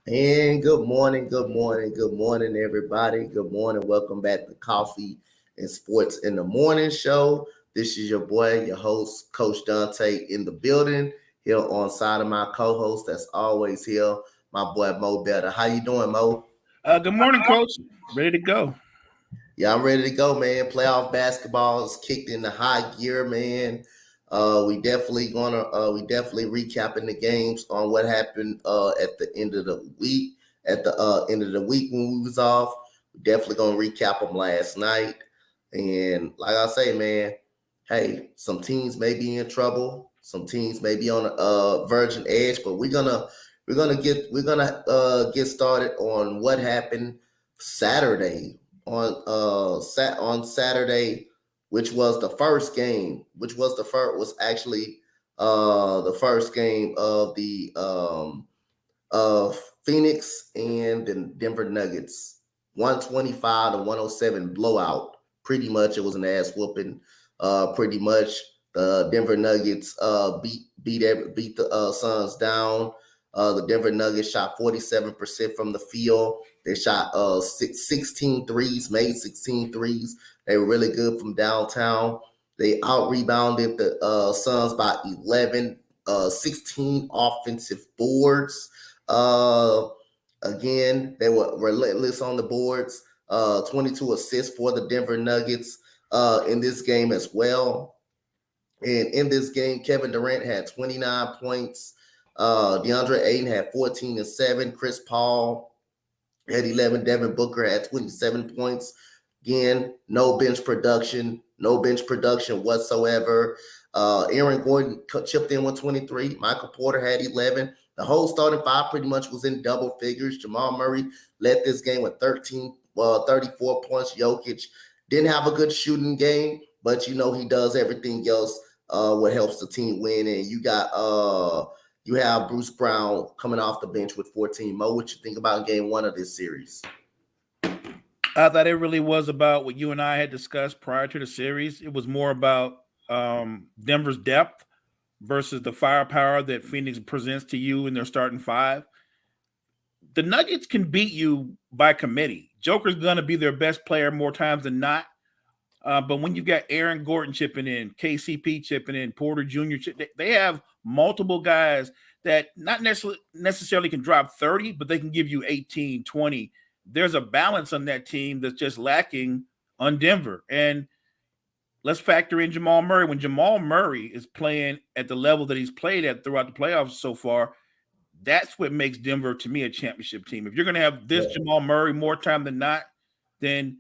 And good morning, good morning, good morning, everybody. Good morning. Welcome back to Coffee and Sports in the Morning Show. This is your boy, your host, Coach Dante, in the building here on side of my co-host that's always here, my boy Mo Better. How you doing, Mo? Good morning, Coach. Ready to go. Yeah, I'm ready to go, man. Playoff basketball is kicked into high gear, man. We definitely recapping the games on what happened at the end of the week. At the end of the week when we was off, we definitely gonna recap them last night. And like I say, man, hey, some teams may be in trouble. Some teams may be on a virgin edge, but we're gonna get started on what happened Saturday on Saturday, which was the first game, which was the first was actually the first game of the of Phoenix and the Denver Nuggets. 125 to 107 blowout. Pretty much it was an ass whooping. Pretty much the Denver Nuggets beat the Suns down. The Denver Nuggets shot 47% from the field. They shot 16 threes, made 16 threes. They were really good from downtown. They out rebounded the Suns by 11, 16 offensive boards. Uh, Again, they were relentless on the boards. 22 assists for the Denver Nuggets in this game as well. And in this game, Kevin Durant had 29 points. DeAndre Ayton had 14 and 7. Chris Paul had 11. Devin Booker had 27 points. Again, no bench production whatsoever. Aaron Gordon chipped in with 23. Michael Porter had 11. The whole starting five pretty much was in double figures. Jamal Murray led this game with 34 points. Jokic didn't have a good shooting game, but you know he does everything else what helps the team win. And you have Bruce Brown coming off the bench with 14. Mo, what you think about game one of this series? I thought it really was about what you and I had discussed prior to the series. It was more about Denver's depth versus the firepower that Phoenix presents to you in their starting five. The Nuggets can beat you by committee. Joker's going to be their best player more times than not. But when you've got Aaron Gordon chipping in, KCP chipping in, Porter Jr., they have multiple guys that not necessarily can drop 30, but they can give you 18, 20. There's a balance on that team that's just lacking on Denver. And let's factor in Jamal Murray. When Jamal Murray is playing at the level that he's played at throughout the playoffs so far, that's what makes Denver, to me, a championship team. If you're going to have this Jamal Murray more time than not, then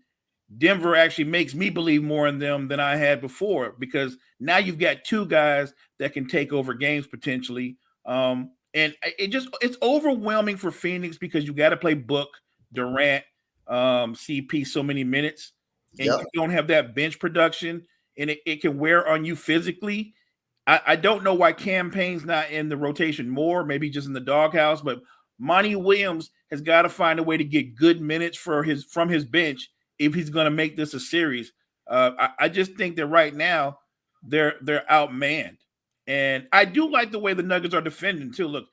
Denver actually makes me believe more in them than I had before, because now you've got two guys that can take over games potentially. And it's overwhelming for Phoenix because you got to play Book, Durant, CP so many minutes, and you don't have that bench production, and it can wear on you physically. I don't know why Cam Payne's not in the rotation more, maybe just in the doghouse, but Monty Williams has got to find a way to get good minutes from his bench if he's going to make this a series. I just think that right now they're outmanned, and I do like the way the Nuggets are defending too. Look,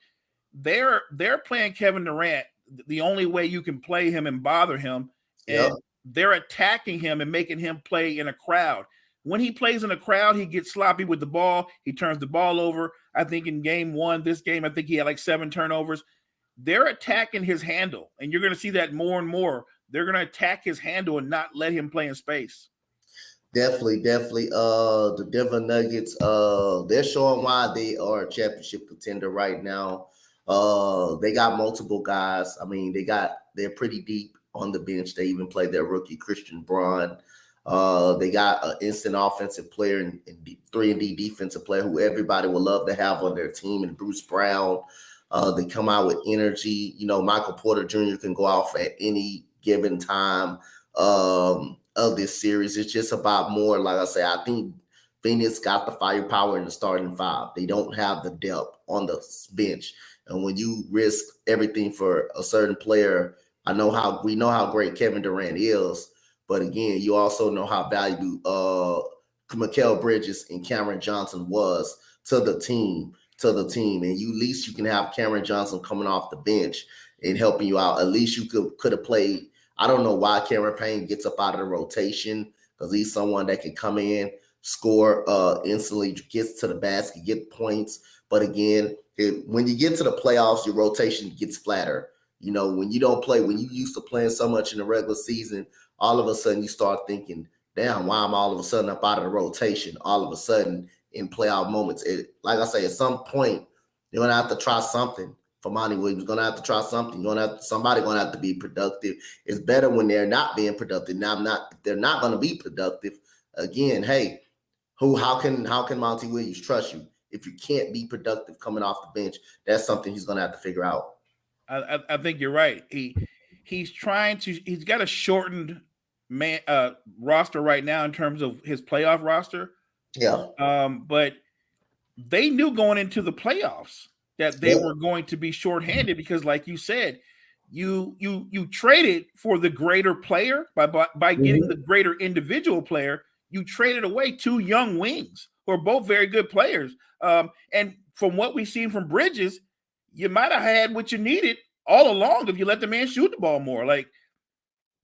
they're playing Kevin Durant the only way you can play him and bother him, and they're attacking him and making him play in a crowd. When he plays in a crowd, he gets sloppy with the ball. He turns the ball over. I think in game one, this game, I think he had like 7 turnovers. They're attacking his handle, and you're going to see that more and more. They're going to attack his handle and not let him play in space. Definitely. The Denver Nuggets, they're showing why they are a championship contender right now. They got multiple guys. I mean, they're pretty deep on the bench. They even played their rookie Christian Braun. They got an instant offensive player and 3-and-D defensive player who everybody would love to have on their team, and Bruce Brown. They come out with energy. You know, Michael Porter Jr. can go off at any given time of this series. It's just about more, like I say, I think Phoenix got the firepower in the starting five. They don't have the depth on the bench. And when you risk everything for a certain player, we know how great Kevin Durant is. But again, you also know how valuable Mikal Bridges and Cameron Johnson was to the team. And at least you can have Cameron Johnson coming off the bench and helping you out. At least you could have played. I don't know why Cameron Payne gets up out of the rotation, because he's someone that can come in, score instantly, gets to the basket, get points. But again, when you get to the playoffs, your rotation gets flatter. When you don't play, when you used to playing so much in the regular season, all of a sudden you start thinking, damn, why am I all of a sudden up out of the rotation? All of a sudden in playoff moments, like I say, at some point, you're gonna have to try something. For Monty Williams, gonna have to try something. Somebody gonna have to be productive. It's better when they're not being productive. Now, if they're not gonna be productive, again, hey, how can Monty Williams trust you if you can't be productive coming off the bench? That's something he's gonna have to figure out. I think you're right. He's got a shortened roster right now in terms of his playoff roster. Yeah. But they knew going into the playoffs that they were going to be shorthanded because, like you said, you traded for the greater player by getting the greater individual player. You traded away 2 young wings who are both very good players. And from what we've seen from Bridges, you might have had what you needed all along if you let the man shoot the ball more. Like,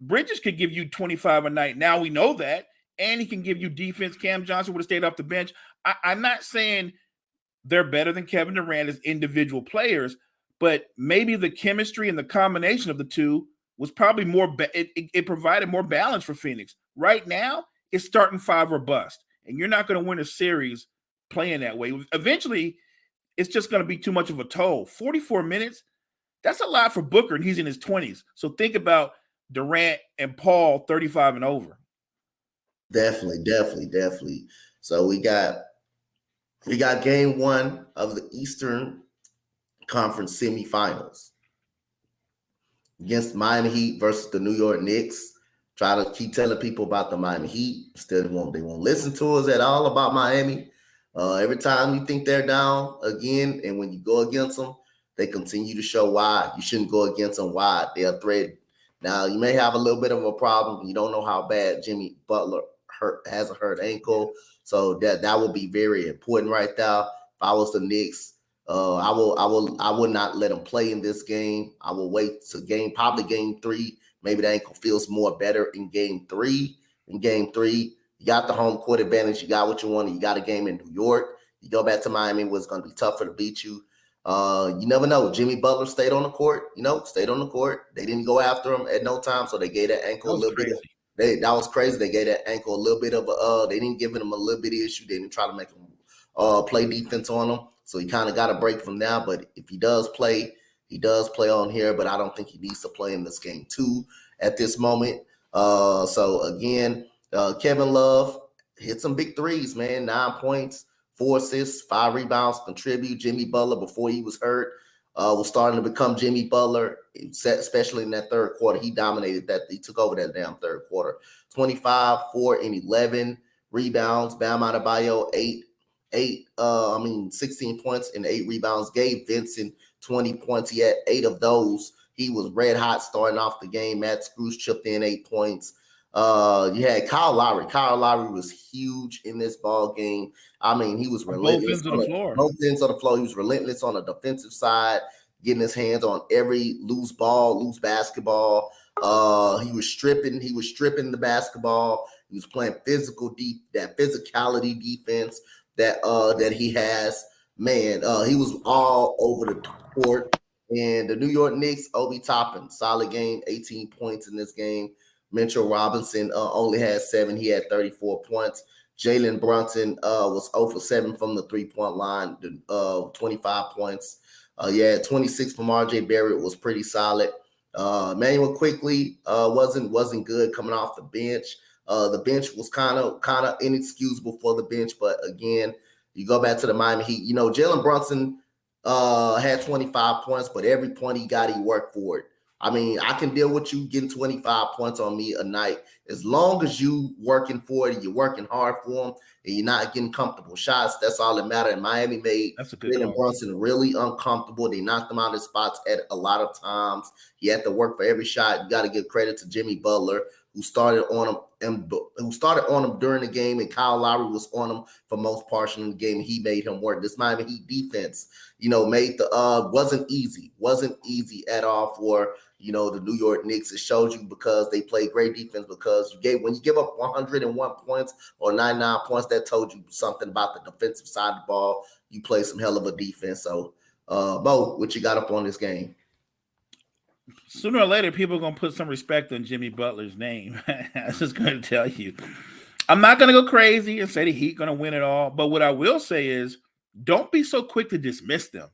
Bridges could give you 25 a night. Now we know that. And he can give you defense. Cam Johnson would have stayed off the bench. I'm not saying they're better than Kevin Durant as individual players, but maybe the chemistry and the combination of the two was probably more it provided more balance for Phoenix. Right now, it's starting 5 or bust, and you're not going to win a series playing that way. Eventually, it's just going to be too much of a toll. 44 minutes, that's a lot for Booker, and he's in his 20s. So think about Durant and Paul 35 and over. Definitely. So we got game 1 of the Eastern Conference semifinals against Miami Heat versus the New York Knicks. Try to keep telling people about the Miami Heat. Still, they won't listen to us at all about Miami. Every time you think they're down again, and when you go against them, they continue to show why you shouldn't go against them. Why they are threatened. Now, you may have a little bit of a problem. You don't know how bad Jimmy Butler has a hurt ankle, so that will be very important right there. If I was the Knicks, I would not let him play in this game. I will wait to probably game 3. Maybe the ankle feels more better in game 3. In game 3, you got the home court advantage. You got what you wanted. You got a game in New York. You go back to Miami, where it's going to be tougher to beat you. You never know. Jimmy Butler stayed on the court. Stayed on the court. They didn't go after him at no time, so they gave that ankle a little bit. That was crazy. They gave that ankle a little bit of they didn't give him a little bit of issue. They didn't try to make him play defense on him. So he kind of got a break from now. But if he does play on here. But I don't think he needs to play in this game 2 at this moment. So again, Kevin Love hit some big threes, man. 9 points, 4 assists, 5 rebounds, contribute. Jimmy Butler, before he was hurt, was starting to become Jimmy Butler, especially in that third quarter. He dominated that. He took over that damn third quarter. 25, 4, and 11 rebounds. Bam Adebayo, 16 points and 8 rebounds. Gave Vincent 20 points. He had 8 of those. He was red hot starting off the game. Matt Screws chipped in 8 points. You had Kyle Lowry. Kyle Lowry was huge in this ball game. I mean, he was relentless on both ends of the floor. Both ends of the floor. He was relentless on the defensive side, getting his hands on every loose basketball. He was stripping the basketball. He was playing that physicality defense that he has. Man, he was all over the court. And the New York Knicks, Obi Toppin, solid game, 18 points in this game. Mitchell Robinson only had 7. He had 34 points. Jalen Brunson was 0 for 7 from the 3-point line, 25 points. 26 from RJ Barrett was pretty solid. Emmanuel Quickly wasn't good coming off the bench. The bench was kind of inexcusable for the bench, but again, you go back to the Miami Heat. Jalen Brunson had 25 points, but every point he got, he worked for it. I mean, I can deal with you getting 25 points on me a night as long as you working for it, you're working hard for them, and you're not getting comfortable shots. That's all that matters. And Miami made Jalen Brunson really uncomfortable. They knocked him out of his spots at a lot of times. He had to work for every shot. You got to give credit to Jimmy Butler, who started on him during the game, and Kyle Lowry was on him for most portion of the game. He made him work. This Miami Heat defense, made wasn't easy at all for the New York Knicks. It showed you because they played great defense. Because when you give up 101 points or 99 points, that told you something about the defensive side of the ball. You play some hell of a defense. So, Bo, what you got up on this game? Sooner or later, people are going to put some respect on Jimmy Butler's name. I'm just going to tell you. I'm not going to go crazy and say the Heat going to win it all. But what I will say is, don't be so quick to dismiss them.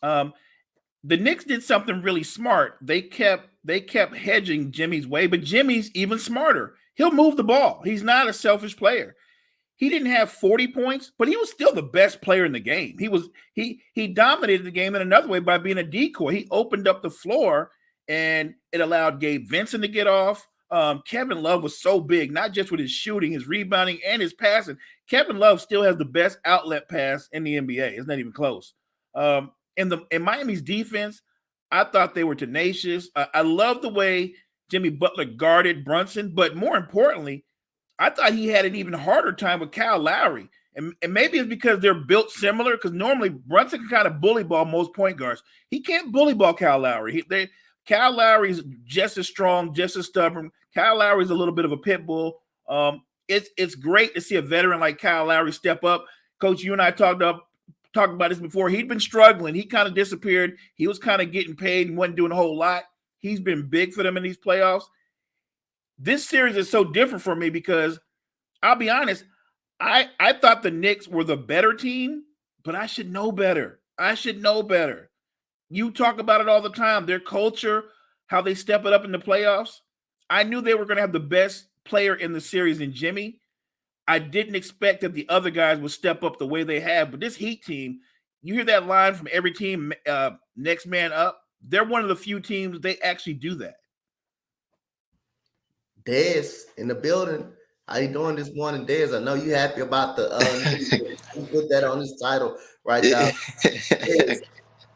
The Knicks did something really smart. They kept hedging Jimmy's way, but Jimmy's even smarter. He'll move the ball. He's not a selfish player. He didn't have 40 points, but he was still the best player in the game. He dominated the game in another way by being a decoy. He opened up the floor, and it allowed Gabe Vincent to get off. Kevin Love was so big, not just with his shooting, his rebounding, and his passing. Kevin Love still has the best outlet pass in the NBA. It's not even close. In Miami's defense, I thought they were tenacious. I love the way Jimmy Butler guarded Brunson, but more importantly, I thought he had an even harder time with Kyle Lowry. And maybe it's because they're built similar, because normally Brunson can kind of bully ball most point guards. He can't bully ball Kyle Lowry. Kyle Lowry's just as strong, just as stubborn. Kyle Lowry's a little bit of a pit bull. It's great to see a veteran like Kyle Lowry step up. Coach, you and I talked about this before. He'd been struggling. He kind of disappeared. He was kind of getting paid and wasn't doing a whole lot. He's been big for them in these playoffs. This series is so different for me because I'll be honest, I thought the Knicks were the better team, but I should know better. You talk about it all the time. Their culture, how they step it up in the playoffs. I knew they were going to have the best player in the series in Jimmy. I didn't expect that the other guys would step up the way they have. But this Heat team, you hear that line from every team, next man up. They're one of the few teams they actually do that. Dez in the building. How you doing this morning, Dez? I know you happy about the you put that on this title right now. Dez,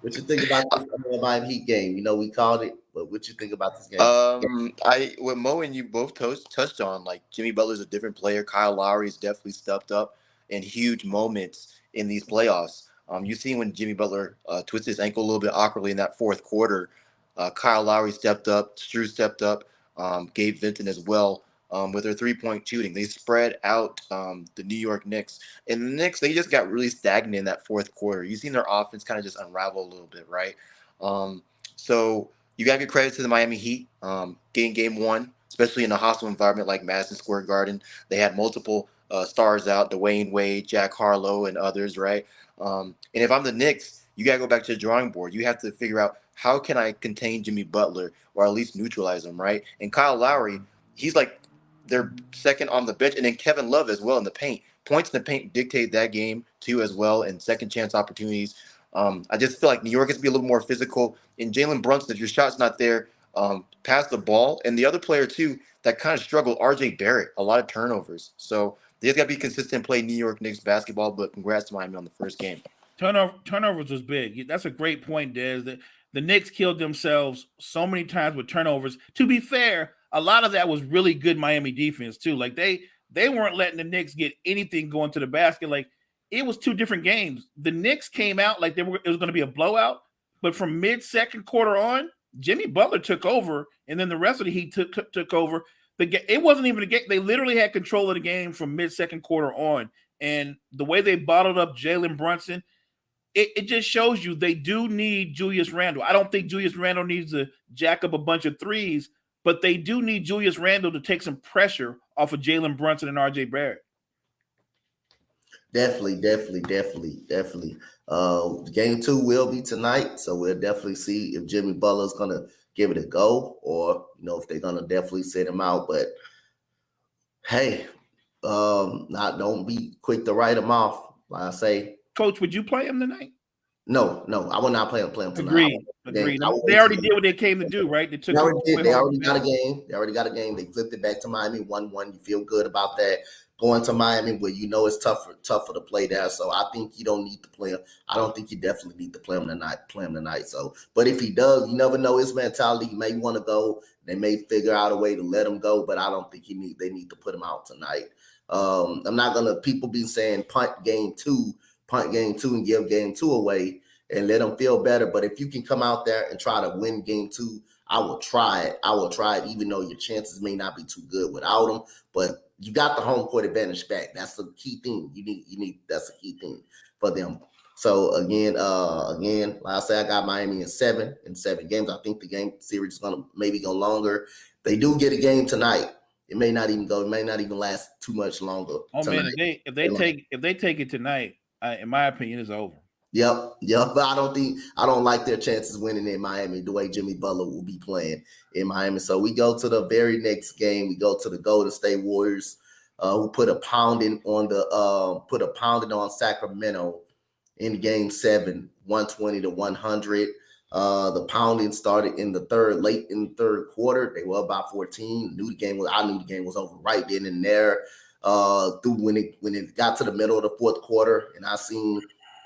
what you think about this Miami Heat game? We called it, but what you think about this game? What Mo and you both touched on, like Jimmy Butler's a different player. Kyle Lowry's definitely stepped up in huge moments in these playoffs. You see when Jimmy Butler twisted his ankle a little bit awkwardly in that fourth quarter. Kyle Lowry stepped up. Strus stepped up. Gabe Vincent as well with their three-point shooting. They spread out the New York Knicks. And the Knicks, they just got really stagnant in that fourth quarter. You've seen their offense kind of just unravel a little bit, right? So you got to give credit to the Miami Heat getting game one, especially in a hostile environment like Madison Square Garden. They had multiple stars out, Dwayne Wade, Jack Harlow, and others, right? And if I'm the Knicks, you got to go back to the drawing board. You have to figure out, how can I contain Jimmy Butler or at least neutralize him, right? And Kyle Lowry, he's like their second on the bench. And then Kevin Love as well in the paint. Points in the paint dictate that game too as well, and second chance opportunities. I just feel like New York has to be a little more physical. And Jalen Brunson, if your shot's not there, pass the ball. And the other player too that kind of struggled, RJ Barrett, a lot of turnovers. So they just got to be consistent, play New York Knicks basketball, but congrats to Miami on the first game. Turnovers was big. That's a great point, Des. The Knicks killed themselves so many times with turnovers. To be fair, a lot of that was really good Miami defense too. Like they weren't letting the Knicks get anything going to the basket. Like it was two different games. The Knicks came out like it was going to be a blowout, but from mid-second quarter on, Jimmy Butler took over, and then the rest of the Heat took over. It wasn't even a game. They literally had control of the game from mid-second quarter on, and the way they bottled up Jalen Brunson, it just shows you they do need Julius Randle. I don't think Julius Randle needs to jack up a bunch of threes, but they do need Julius Randle to take some pressure off of Jalen Brunson and RJ Barrett. Definitely. Game 2 will be tonight, so we'll definitely see if Jimmy Butler's going to give it a go, or if they're going to definitely sit him out. But hey, don't be quick to write him off. Like I say, Coach, would you play him tonight? No, I will not play him tonight. Agreed. They already did what they came to do, right? They already got a game. They flipped it back to Miami 1-1. You feel good about that. going to Miami where it's tougher to play there. So I think you don't need to play him. I don't think you definitely need to play him tonight. So, but if he does, you never know his mentality. He may want to go. They may figure out a way to let him go, but I don't think they need to put him out tonight. I'm not gonna. People be saying punt game two, and give game two away and let them feel better. But if you can come out there and try to win game two, I will try it, even though your chances may not be too good without them. But you got the home court advantage back. That's the key thing. You need. That's a key thing for them. So again, like I said, I got Miami in seven games. I think the game series is gonna maybe go longer. They do get a game tonight. It may not even go. It may not even last too much longer. Oh tonight. man, if they take it tonight, in my opinion, it's over. Yep. But I don't like their chances winning in Miami the way Jimmy Butler will be playing in Miami. So we go to the very next game. We go to the Golden State Warriors, who put a pounding on Sacramento in Game 7, 120-100. The pounding started late in the third quarter. They were up by 14. I knew the game was over right then and there. When it got to the middle of the fourth quarter, and I seen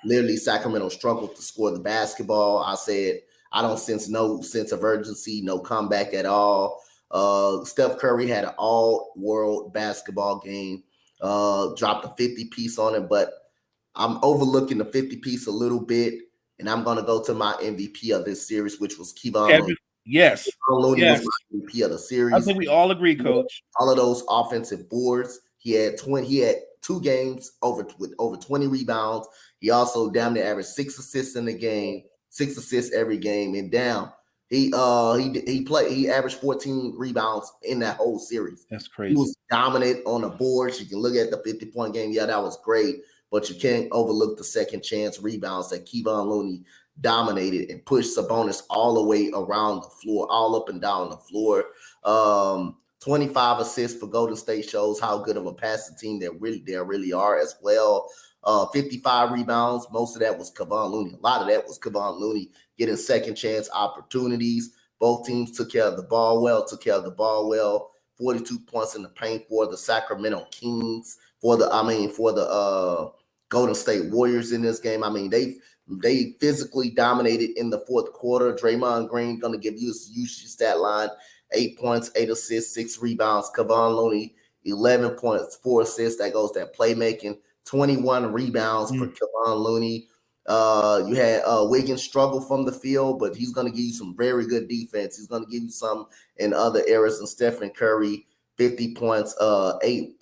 literally Sacramento struggled to score the basketball. I said, I don't sense no sense of urgency, no comeback at all. Steph Curry had an all-world basketball game, dropped a 50-piece on it, but I'm overlooking the 50-piece a little bit, and I'm going to go to my MVP of this series, which was Kevon Looney. Yes. Kevon Looney was my MVP of the series. I think we all agree, Coach. All of those offensive boards. He had 2 games with over 20 rebounds. He also damn near averaged 6 assists in the game, 6 assists every game. And he averaged 14 rebounds in that whole series. That's crazy. He was dominant on the boards. You can look at the 50-point game. Yeah, that was great. But you can't overlook the second chance rebounds that Kevon Looney dominated and pushed Sabonis all the way around the floor, all up and down the floor. 25 assists for Golden State shows how good of a passing team they really are as well. 55 rebounds. Most of that was Kevon Looney. A lot of that was Kevon Looney getting second chance opportunities. Both teams took care of the ball well. 42 points in the paint for the Sacramento Kings. For the Golden State Warriors in this game. I mean, they physically dominated in the fourth quarter. Draymond Green going to give you a UC stat line: 8 points, 8 assists, 6 rebounds. Kevon Looney, 11 points, 4 assists. That goes to playmaking. 21 rebounds for Kevon Looney. You had Wiggins struggle from the field, but he's going to give you some very good defense. He's going to give you some in other areas. And Stephen Curry, 50 points, 8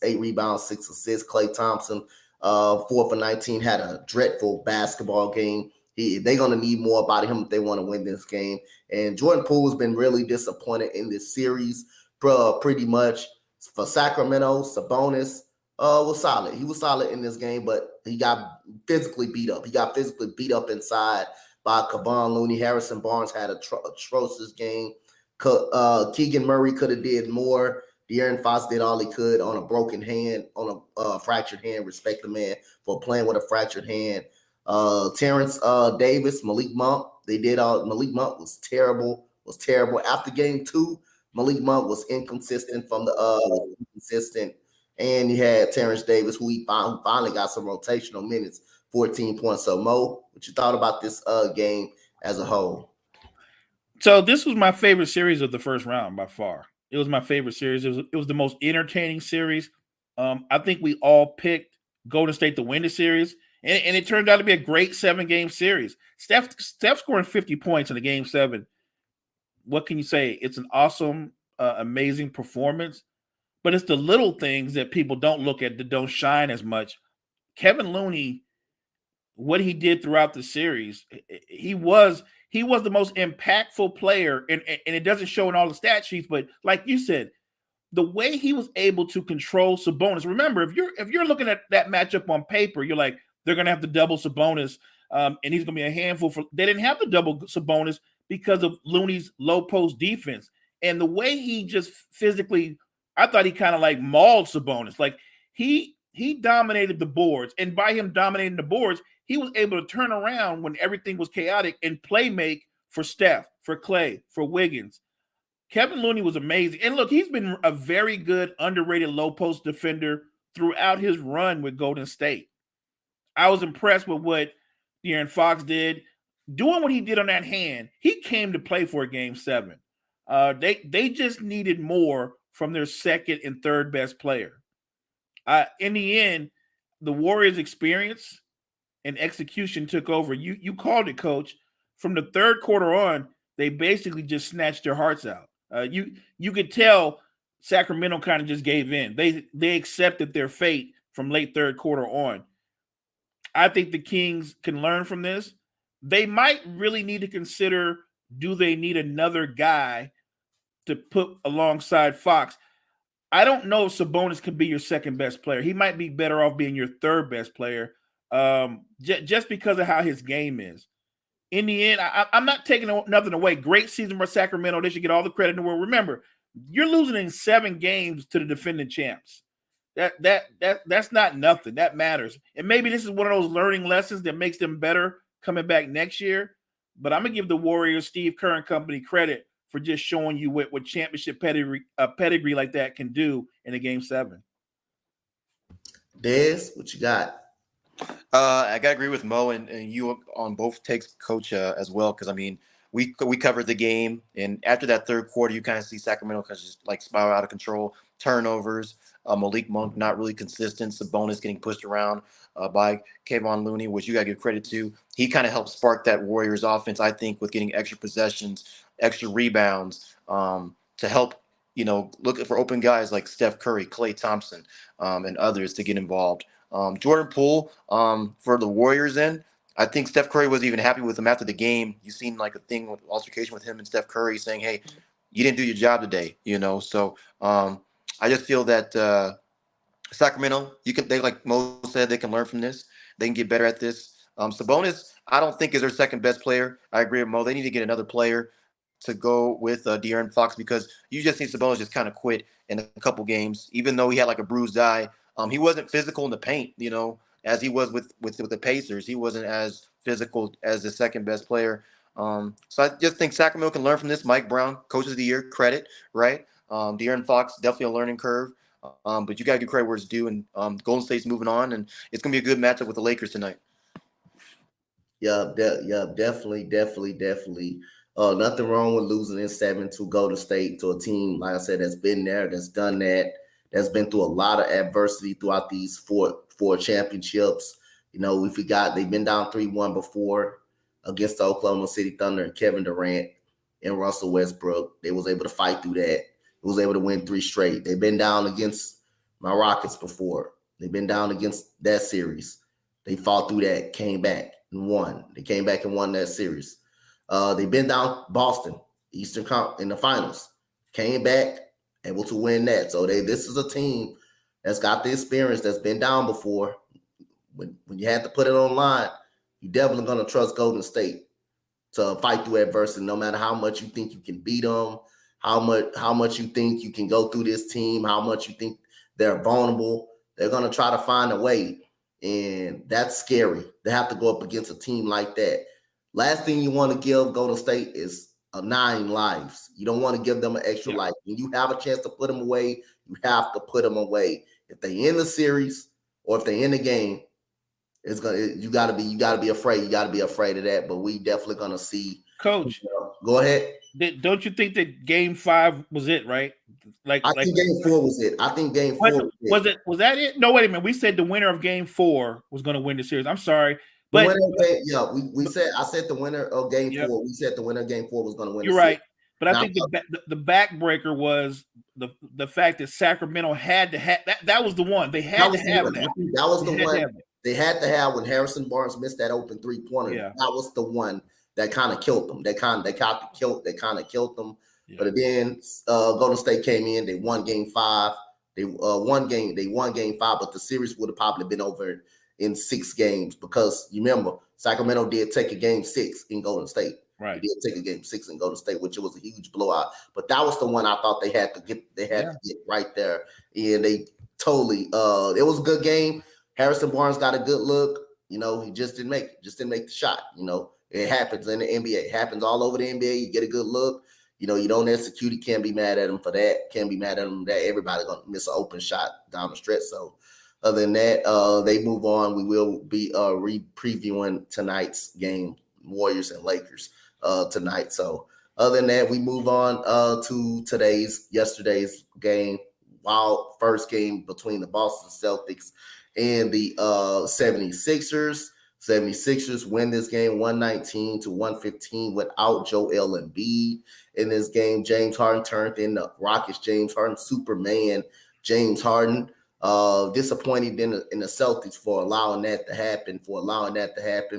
rebounds, 6 assists. Klay Thompson, 4 for 19, had a dreadful basketball game. They're going to need more about him if they want to win this game. And Jordan Poole has been really disappointed in this series, pretty much. For Sacramento, Sabonis was solid. He was solid in this game, but he got physically beat up. He got physically beat up inside by Kevon Looney. Harrison Barnes had a atrocious game. Keegan Murray could have did more. De'Aaron Fox did all he could on a broken hand, on a fractured hand. Respect the man for playing with a fractured hand. Terrence Davis, Malik Monk, Malik Monk was terrible. After game 2, Malik Monk was inconsistent and you had Terrence Davis, who finally got some rotational minutes, 14 points. So Mo, what you thought about this game as a whole? So this was my favorite series of the first round by far. It was my favorite series. It was the most entertaining series. I think we all picked Golden State to win the series, and it turned out to be a great 7-game series. Steph scoring 50 points in the game 7. What can you say? It's an awesome, amazing performance, but it's the little things that people don't look at that don't shine as much. Kevon Looney, what he did throughout the series, he was the most impactful player, and it doesn't show in all the stat sheets, but like you said, the way he was able to control Sabonis. Remember, if you're looking at that matchup on paper, you're like, they're going to have to double Sabonis, and he's going to be a handful. They didn't have to double Sabonis because of Looney's low post defense. And the way he just physically, I thought he kind of like mauled Sabonis. Like he dominated the boards, and by him dominating the boards, he was able to turn around when everything was chaotic and play make for Steph, for Klay, for Wiggins. Kevon Looney was amazing. And look, he's been a very good, underrated low post defender throughout his run with Golden State. I was impressed with what De'Aaron Fox did. Doing what he did on that hand, he came to play for Game 7. They just needed more from their second and third best player. In the end, the Warriors' experience and execution took over. You called it, Coach. From the third quarter on, they basically just snatched their hearts out. You could tell Sacramento kind of just gave in. They accepted their fate from late third quarter on. I think the Kings can learn from this. They might really need to consider, do they need another guy to put alongside Fox? I don't know if Sabonis can be your second best player. He might be better off being your third best player, just because of how his game is. In the end, I'm not taking nothing away. Great season for Sacramento. They should get all the credit in the world. Remember, you're losing in 7 games to the defending champs. That's not nothing. That matters. And maybe this is one of those learning lessons that makes them better coming back next year. But I'm gonna give the Warriors, Steve Kerr and company, credit for just showing you what championship pedigree like that can do in a Game 7. Dez, what you got? I gotta agree with Mo and you on both takes, Coach, as well. Because I mean, we covered the game, and after that third quarter, you kind of see Sacramento just like spiral out of control, turnovers. Malik Monk not really consistent. Sabonis getting pushed around by Kevon Looney, which you gotta give credit to. He kind of helped spark that Warriors offense, I think, with getting extra possessions, extra rebounds, to help. Look for open guys like Steph Curry, Klay Thompson, and others to get involved. Jordan Poole, for the Warriors I think Steph Curry was even happy with him after the game. You seen like a thing with altercation with him and Steph Curry saying, "Hey, you didn't do your job today," So I just feel that Sacramento, they like Mo said, they can learn from this. They can get better at this. Sabonis, I don't think is their second best player. I agree with Mo. They need to get another player to go with De'Aaron Fox, because you just see Sabonis just kind of quit in a couple games, even though he had like a bruised eye. He wasn't physical in the paint, as he was with the Pacers. He wasn't as physical as the second best player. So I just think Sacramento can learn from this. Mike Brown, Coach of the Year, credit, right? De'Aaron Fox, definitely a learning curve. But you got to give credit where it's due. And Golden State's moving on, and it's going to be a good matchup with the Lakers tonight. Yeah, definitely. Nothing wrong with losing in 7 to Golden State, to a team, like I said, that's been there, that's done that, that's been through a lot of adversity throughout these four championships. We forgot they've been down 3-1 before against the Oklahoma City Thunder and Kevin Durant and Russell Westbrook. They was able to fight through that. They was able to win 3 straight. They've been down against my Rockets before. They've been down against that series. They fought through that, came back and won. They came back and won that series. They've been down Boston, Eastern in the finals, came back, able to win that. So this is a team that's got the experience, that's been down before. When you had to put it online, you're definitely going to trust Golden State to fight through adversity, no matter how much you think you can beat them, how much you think you can go through this team, how much you think they're vulnerable. They're going to try to find a way, and that's scary. They have to go up against a team like that. Last thing you want to give Golden State is 9 lives. You don't want to give them an extra life. When you have a chance to put them away, you have to put them away. If they in the series or if they in the game, you gotta be afraid. You gotta be afraid of that. But we definitely gonna see. Coach, go ahead. Don't you think that Game 5 was it, right? I think Game 4 was it. I think Game 4 was that it? No, wait a minute. We said the winner of Game 4 was going to win the series. I'm sorry, but we said I said the winner of Game 4. We said the winner of Game 4 was going to win. You're right, but I think the backbreaker was the fact that Sacramento had to have that was the one they had to have that. That was the one they had to have when Harrison Barnes missed that open 3-pointer. Yeah. That was the one that kind of killed them. They kind of killed them. Yeah. But then Golden State came in. They won Game 5. They won Game 5, but the series would have probably been over in 6 games, because you remember Sacramento did take a Game 6 in Golden State. Right. They did take a Game 6 in Golden State, which was a huge blowout. But that was the one I thought they had to get. They had to get right there, and they totally. It was a good game. Harrison Barnes got a good look. He just didn't make it. Just didn't make the shot. It happens in the NBA. It happens all over the NBA. You get a good look. You don't execute. You can't be mad at him for that. Can't be mad at him that everybody gonna miss an open shot down the stretch. So Other than that, they move on. We will be previewing tonight's game, Warriors and Lakers, tonight. So other than that, we move on to yesterday's game. Wild first game between the Boston Celtics and the 76ers. 76ers win this game 119-115 without Joel Embiid. In this game, James Harden turned in the Rockets. James Harden, Superman James Harden. Disappointed in the Celtics for allowing that to happen,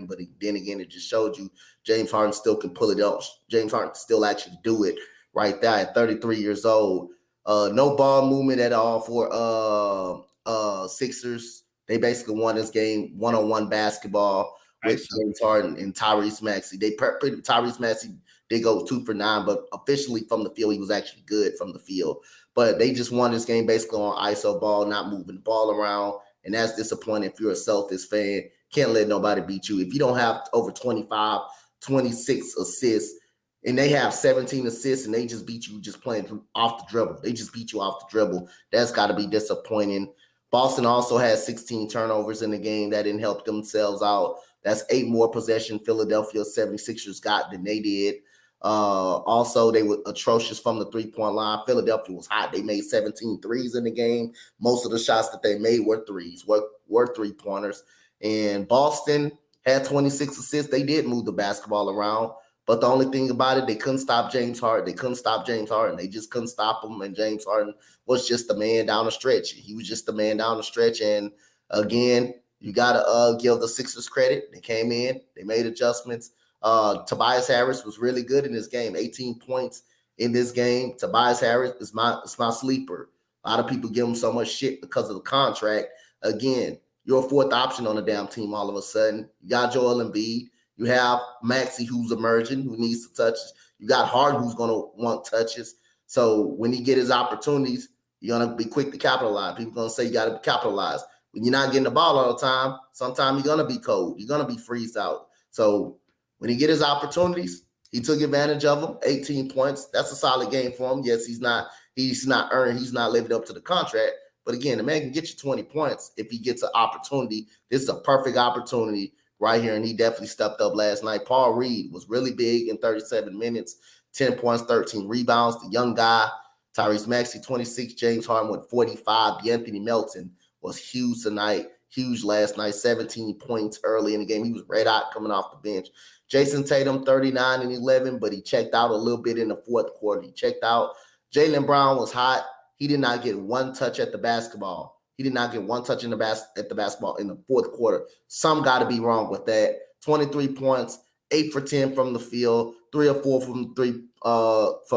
But then again, it just showed you James Harden still can pull it off. James Harden can still actually do it right there at 33 years old. No ball movement at all for Sixers. They basically won this game one-on-one basketball with James Harden and Tyrese Maxey. Tyrese Maxey did go 2 for 9, but officially from the field, he was actually good from the field. But they just won this game basically on ISO ball, not moving the ball around. And that's disappointing if you're a Celtics fan. Can't let nobody beat you. If you don't have over 25, 26 assists, and they have 17 assists, and they just beat you just playing off the dribble. They just beat you off the dribble. That's got to be disappointing. Boston also had 16 turnovers in the game. That didn't help themselves out. That's 8 more possession Philadelphia 76ers got than they did. Also, they were atrocious from the three-point line. Philadelphia was hot. They made 17 threes in the game. Most of the shots that they made were threes, were three-pointers. And Boston had 26 assists. They did move the basketball around. But the only thing about it, they couldn't stop James Harden. They just couldn't stop him. And James Harden was just the man down the stretch. He was just the man down the stretch. And again, you got to give the Sixers credit. They came in. They made adjustments. Tobias Harris was really good in this game. 18 points in this game. Tobias Harris is my sleeper. A lot of people give him so much shit because of the contract. Again, you're a 4th option on the damn team all of a sudden. You got Joel Embiid. You have Maxey, who's emerging, who needs to touch. You got Harden, who's going to want touches. So when he get his opportunities, you're going to be quick to capitalize. People going to say you got to capitalize. When you're not getting the ball all the time, sometimes you're going to be cold. You're going to be freezed out. So when he get his opportunities, he took advantage of them. 18 points. That's a solid game for him. Yes, he's not living up to the contract. But again, the man can get you 20 points if he gets an opportunity. This is a perfect opportunity right here, and he definitely stepped up last night. Paul Reed was really big in 37 minutes, 10 points, 13 rebounds. The young guy, Tyrese Maxey, 26. James Harden with 45. Anthony Melton was huge tonight, huge last night, 17 points early in the game. He was red hot coming off the bench. Jason Tatum, 39 and 11, but he checked out a little bit in the 4th quarter. He checked out. Jaylen Brown was hot. He did not get one touch at the basketball. He did not get one touch at the basketball in the 4th quarter. Some got to be wrong with that. 23 points, 8 for 10 from the field, 3 or 4 from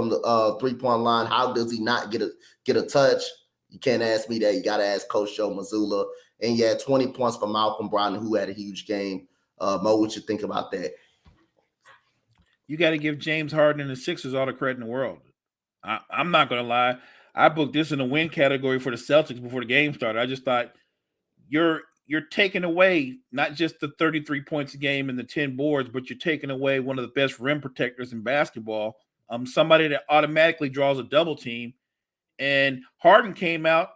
the three-point line. How does he not get a touch? You can't ask me that. You got to ask Coach Joe Mazzulla. And yeah, 20 points for Malcolm Brogdon, who had a huge game. Mo, what you think about that? You got to give James Harden and the Sixers all the credit in the world. I'm not going to lie. I booked this in the win category for the Celtics before the game started. I just thought you're taking away not just the 33 points a game and the 10 boards, but you're taking away one of the best rim protectors in basketball. Somebody that automatically draws a double team. And Harden came out,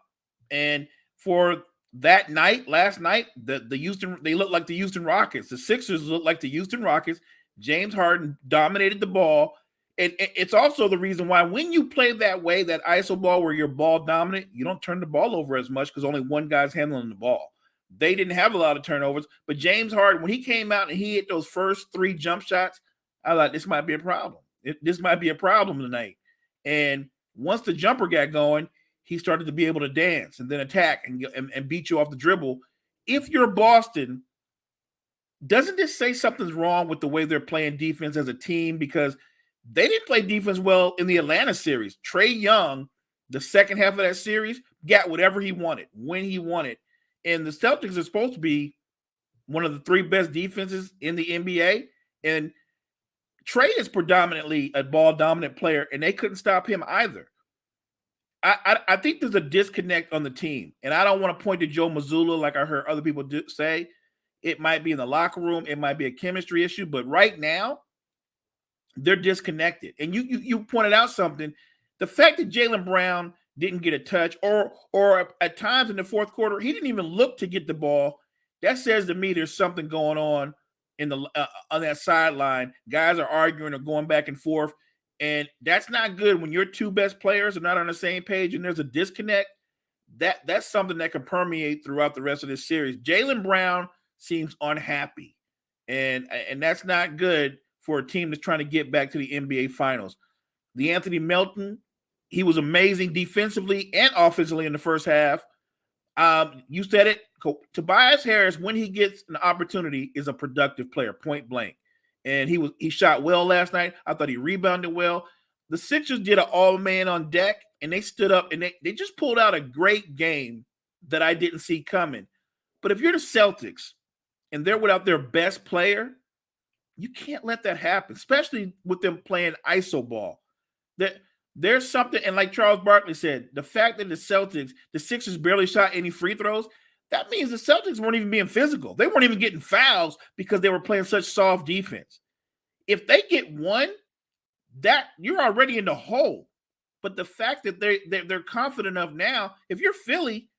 and for that night, last night, they looked like the Houston Rockets. The Sixers looked like the Houston Rockets. James Harden dominated the ball. And it's also the reason why when you play that way, that ISO ball where you're ball dominant, you don't turn the ball over as much because only one guy's handling the ball. They didn't have a lot of turnovers. But James Harden, when he came out and he hit those first 3 jump shots, I thought this might be a problem. This might be a problem tonight. And once the jumper got going, he started to be able to dance and then attack and beat you off the dribble. If you're Boston, doesn't this say something's wrong with the way they're playing defense as a team? Because they didn't play defense well in the Atlanta series. Trae Young, the second half of that series, got whatever he wanted, when he wanted. And the Celtics are supposed to be one of the 3 best defenses in the NBA. And Trae is predominantly a ball-dominant player, and they couldn't stop him either. I think there's a disconnect on the team. And I don't want to point to Joe Mazzulla like I heard other people say. It might be in the locker room. It might be a chemistry issue. But right now, they're disconnected. And you pointed out something. The fact that Jaylen Brown didn't get a touch, or at times in the fourth quarter, he didn't even look to get the ball. That says to me there's something going on in the on that sideline. Guys are arguing or going back and forth, and that's not good when your two best players are not on the same page and there's a disconnect. That's something that can permeate throughout the rest of this series. Jaylen Brown seems unhappy, and that's not good for a team that's trying to get back to the NBA Finals. The Anthony Melton, he was amazing defensively and offensively in the first half. You said it. Tobias Harris, when he gets an opportunity, is a productive player, point blank. And he shot well last night. I thought he rebounded well. The Sixers did an all-man on deck, and they stood up, and they just pulled out a great game that I didn't see coming. But if you're the Celtics and they're without their best player, you can't let that happen, especially with them playing iso ball. There's something, and like Charles Barkley said, the fact that the Sixers barely shot any free throws, that means the Celtics weren't even being physical. They weren't even getting fouls because they were playing such soft defense. If they get one, that you're already in the hole. But the fact that they're confident enough now, if you're Philly,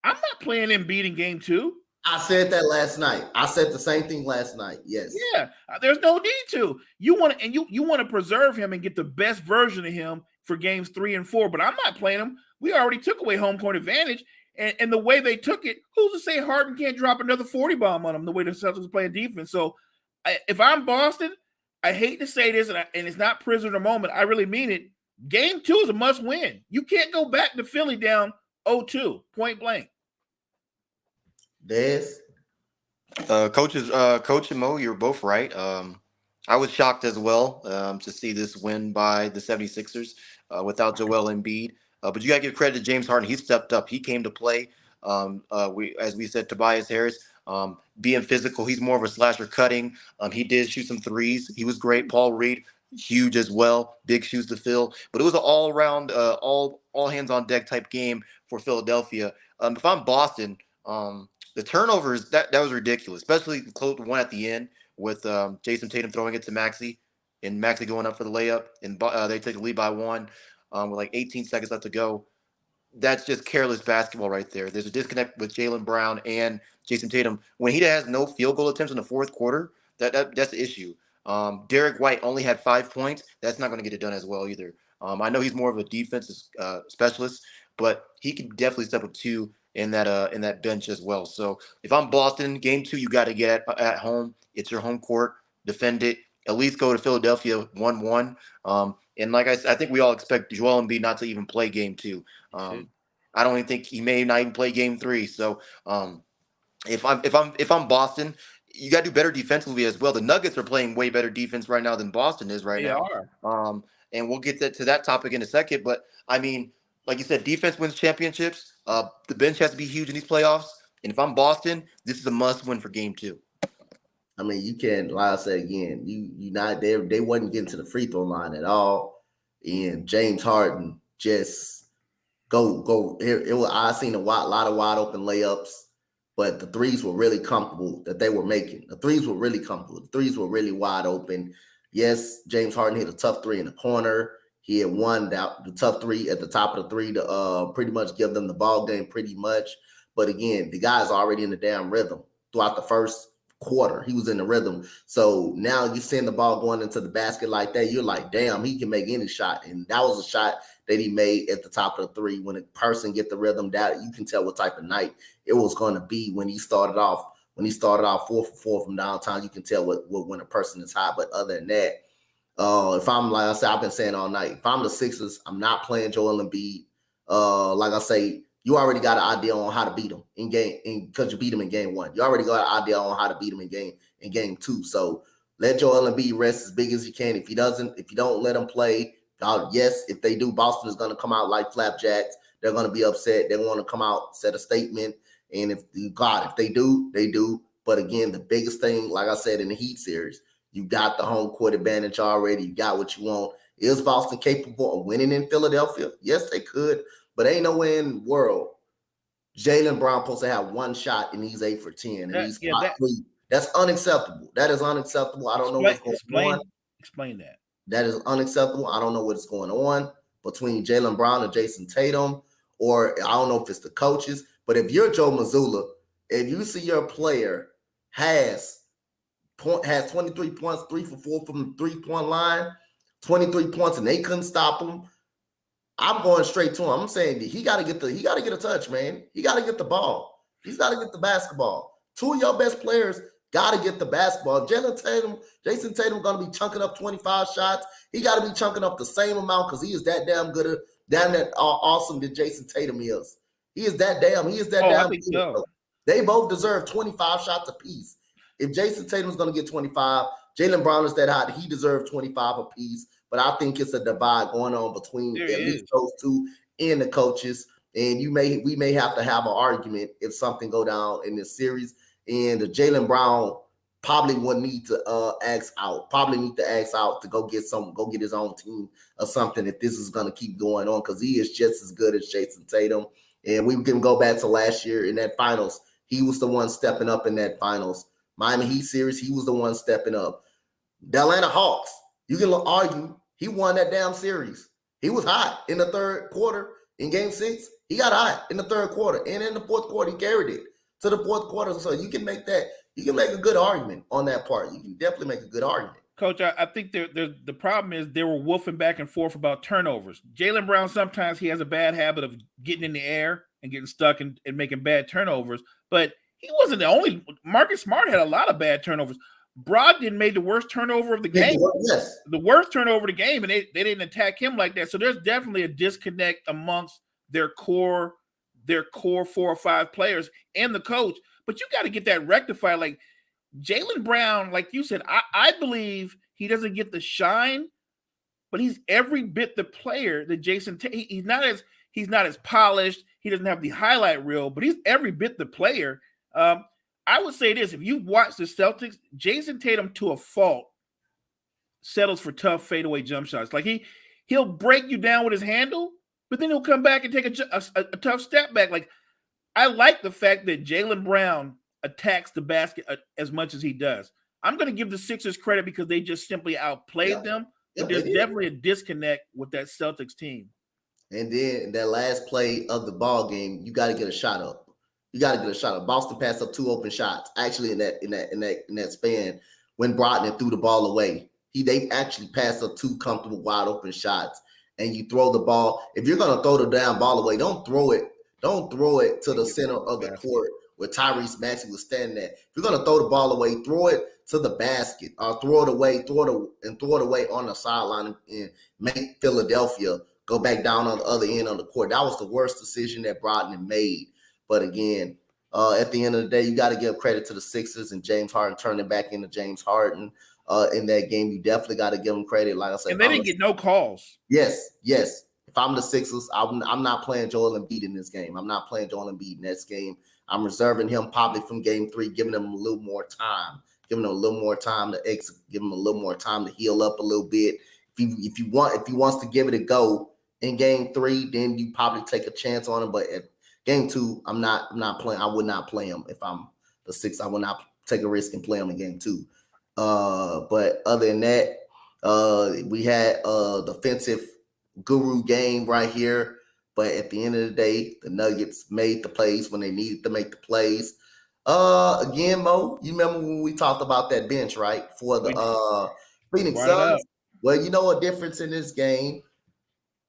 I'm not playing Embiid in game 2. I said that last night. I said the same thing last night. Yes. Yeah, there's no need to. You want to preserve him and get the best version of him for games 3 and 4. But I'm not playing him. We already took away home court advantage, and the way they took it, who's to say Harden can't drop another 40 bomb on him? The way the Celtics are playing defense. So, if I'm Boston, I hate to say this, and it's not prisoner moment. I really mean it. Game 2 is a must win. You can't go back to Philly down 0-2, point blank. Des? Coach and Mo, you're both right. I was shocked as well to see this win by the 76ers without Joel Embiid. But you got to give credit to James Harden. He stepped up. He came to play. As we said, Tobias Harris, being physical. He's more of a slasher cutting. He did shoot some threes. He was great. Paul Reed, huge as well. Big shoes to fill. But it was an all-around, all hands on deck type game for Philadelphia. If I'm Boston, the turnovers, that was ridiculous, especially the one at the end with Jason Tatum throwing it to Maxey and Maxey going up for the layup, and they take the lead by 1 with like 18 seconds left to go. That's just careless basketball right there. There's a disconnect with Jaylen Brown and Jason Tatum. When he has no field goal attempts in the fourth quarter, that's the issue. Derek White only had 5 points. That's not going to get it done as well either. I know he's more of a defensive specialist, but he can definitely step up too in that bench as well. So if I'm Boston, game 2, you got to get at home. It's your home court. Defend it. At least go to Philadelphia 1-1. And like I said, I think we all expect Joel Embiid not to even play game 2. I don't even think he may not even play game 3. So if I'm Boston, you got to do better defensively as well. The Nuggets are playing way better defense right now than Boston is right now. They are. And we'll get to that topic in a second. But I mean, like you said, defense wins championships. The bench has to be huge in these playoffs. And if I'm Boston, this is a must-win for game 2. I mean, you can't, like I said again, you not there. They wasn't getting to the free throw line at all. And James Harden just go. I seen a lot of wide open layups, but the threes were really comfortable that they were making. The threes were really comfortable. The threes were really wide open. Yes, James Harden hit a tough 3 in the corner. He had won the tough 3 at the top of the 3 to pretty much give them the ball game pretty much. But again, the guy's already in the damn rhythm throughout the first quarter. He was in the rhythm. So now you send the ball going into the basket like that, you're like, damn, he can make any shot. And that was a shot that he made at the top of the 3. When a person get the rhythm, that you can tell what type of night it was going to be when he started off. When he started off 4 for 4 from downtown, you can tell what when a person is hot. But other than that, if I'm, like I said, I've been saying all night, if I'm the Sixers, I'm not playing Joel Embiid. Like I say, you already got an idea on how to beat him in game, because you beat him in game 1. You already got an idea on how to beat him in game 2. So let Joel Embiid rest as big as you can. If you don't let him play, yes, if they do, Boston is going to come out like flapjacks. They're going to be upset. They want to come out, set a statement. And if they do, they do. But again, the biggest thing, like I said, in the Heat series, you got the home court advantage already. You got what you want. Is Boston capable of winning in Philadelphia? Yes, they could. But ain't no way in the world Jaylen Brown supposed to have 1 shot and he's 8 for 10 and he's 3. That's unacceptable. That is unacceptable. I don't know what's going on. Explain that. That is unacceptable. I don't know what's going on. between Jaylen Brown and Jason Tatum, or I don't know if it's the coaches. But if you're Joe Mazzulla, if you see your player has 23 points, 3 for 4 from the 3-point line, 23 points, and they couldn't stop him, I'm going straight to him. I'm saying he got to get a touch, man. He got to get the ball. He's got to get the basketball. Two of your best players got to get the basketball. Jason Tatum going to be chunking up 25 shots. He got to be chunking up the same amount because he is that damn good, damn that awesome that Jason Tatum is. He is that damn. I think so. They both deserve 25 shots apiece. If Jason Tatum's going to get 25, Jaylen Brown is that hot. He deserves 25 apiece. But I think it's a divide going on between at least those two and the coaches. And we may have to have an argument if something go down in this series. And the Jaylen Brown probably would need to ask out to go get his own team or something if this is going to keep going on, because he is just as good as Jason Tatum. And we can go back to last year in that finals. He was the one stepping up in that finals. Miami Heat series, he was the one stepping up. The Atlanta Hawks, you can argue, he won that damn series. He was hot in the third quarter in game 6. He got hot in the third quarter. And in the fourth quarter, he carried it to the fourth quarter. So you can make a good argument on that part. You can definitely make a good argument. Coach, I think the problem is they were woofing back and forth about turnovers. Jaylen Brown, sometimes he has a bad habit of getting in the air and getting stuck and making bad turnovers. But he wasn't the only. Marcus Smart had a lot of bad turnovers. Brogdon made the worst turnover of the game. Yes. The worst turnover of the game, and they didn't attack him like that. So there's definitely a disconnect amongst their core 4 or 5 players and the coach. But you got to get that rectified. Like Jaylen Brown, like you said, I believe he doesn't get the shine, but he's every bit the player that Jason. He's not as polished. He doesn't have the highlight reel, but he's every bit the player. I would say this: if you've watched the Celtics, Jason Tatum to a fault settles for tough fadeaway jump shots. Like he'll break you down with his handle, but then he'll come back and take a tough step back. Like I like the fact that Jaylen Brown attacks the basket as much as he does. I'm going to give the Sixers credit because they just simply outplayed them. But there's definitely a disconnect with that Celtics team. And then that last play of the ball game, you got to get a shot up. Boston passed up 2 open shots. Actually, in that span, when Brogdon threw the ball away, they actually passed up 2 comfortable wide open shots. And you throw the ball. If you're gonna throw the damn ball away, don't throw it to the center of the court where Tyrese Maxey was standing at. If you're gonna throw the ball away, throw it to the basket or throw it away on the sideline and make Philadelphia go back down on the other end of the court. That was the worst decision that Brogdon made. But again, at the end of the day, you got to give credit to the Sixers and James Harden turning back into James Harden in that game. You definitely got to give them credit. Like I said, and they didn't get no calls. Yes. If I'm the Sixers, I'm not playing Joel Embiid in this game. I'm not playing Joel Embiid in this game. I'm reserving him probably from game 3, giving him a little more time, giving him a little more time to exit, giving him a little more time to heal up a little bit. If he wants to give it a go in game 3, then you probably take a chance on him. But at game 2, I'm not playing. I would not play him if I'm the Sixers. I would not take a risk and play him in game 2. But other than that, we had a defensive guru game right here. But at the end of the day, the Nuggets made the plays when they needed to make the plays. Again, Mo, you remember when we talked about that bench, right? For the Phoenix Suns. Well, you know a difference in this game.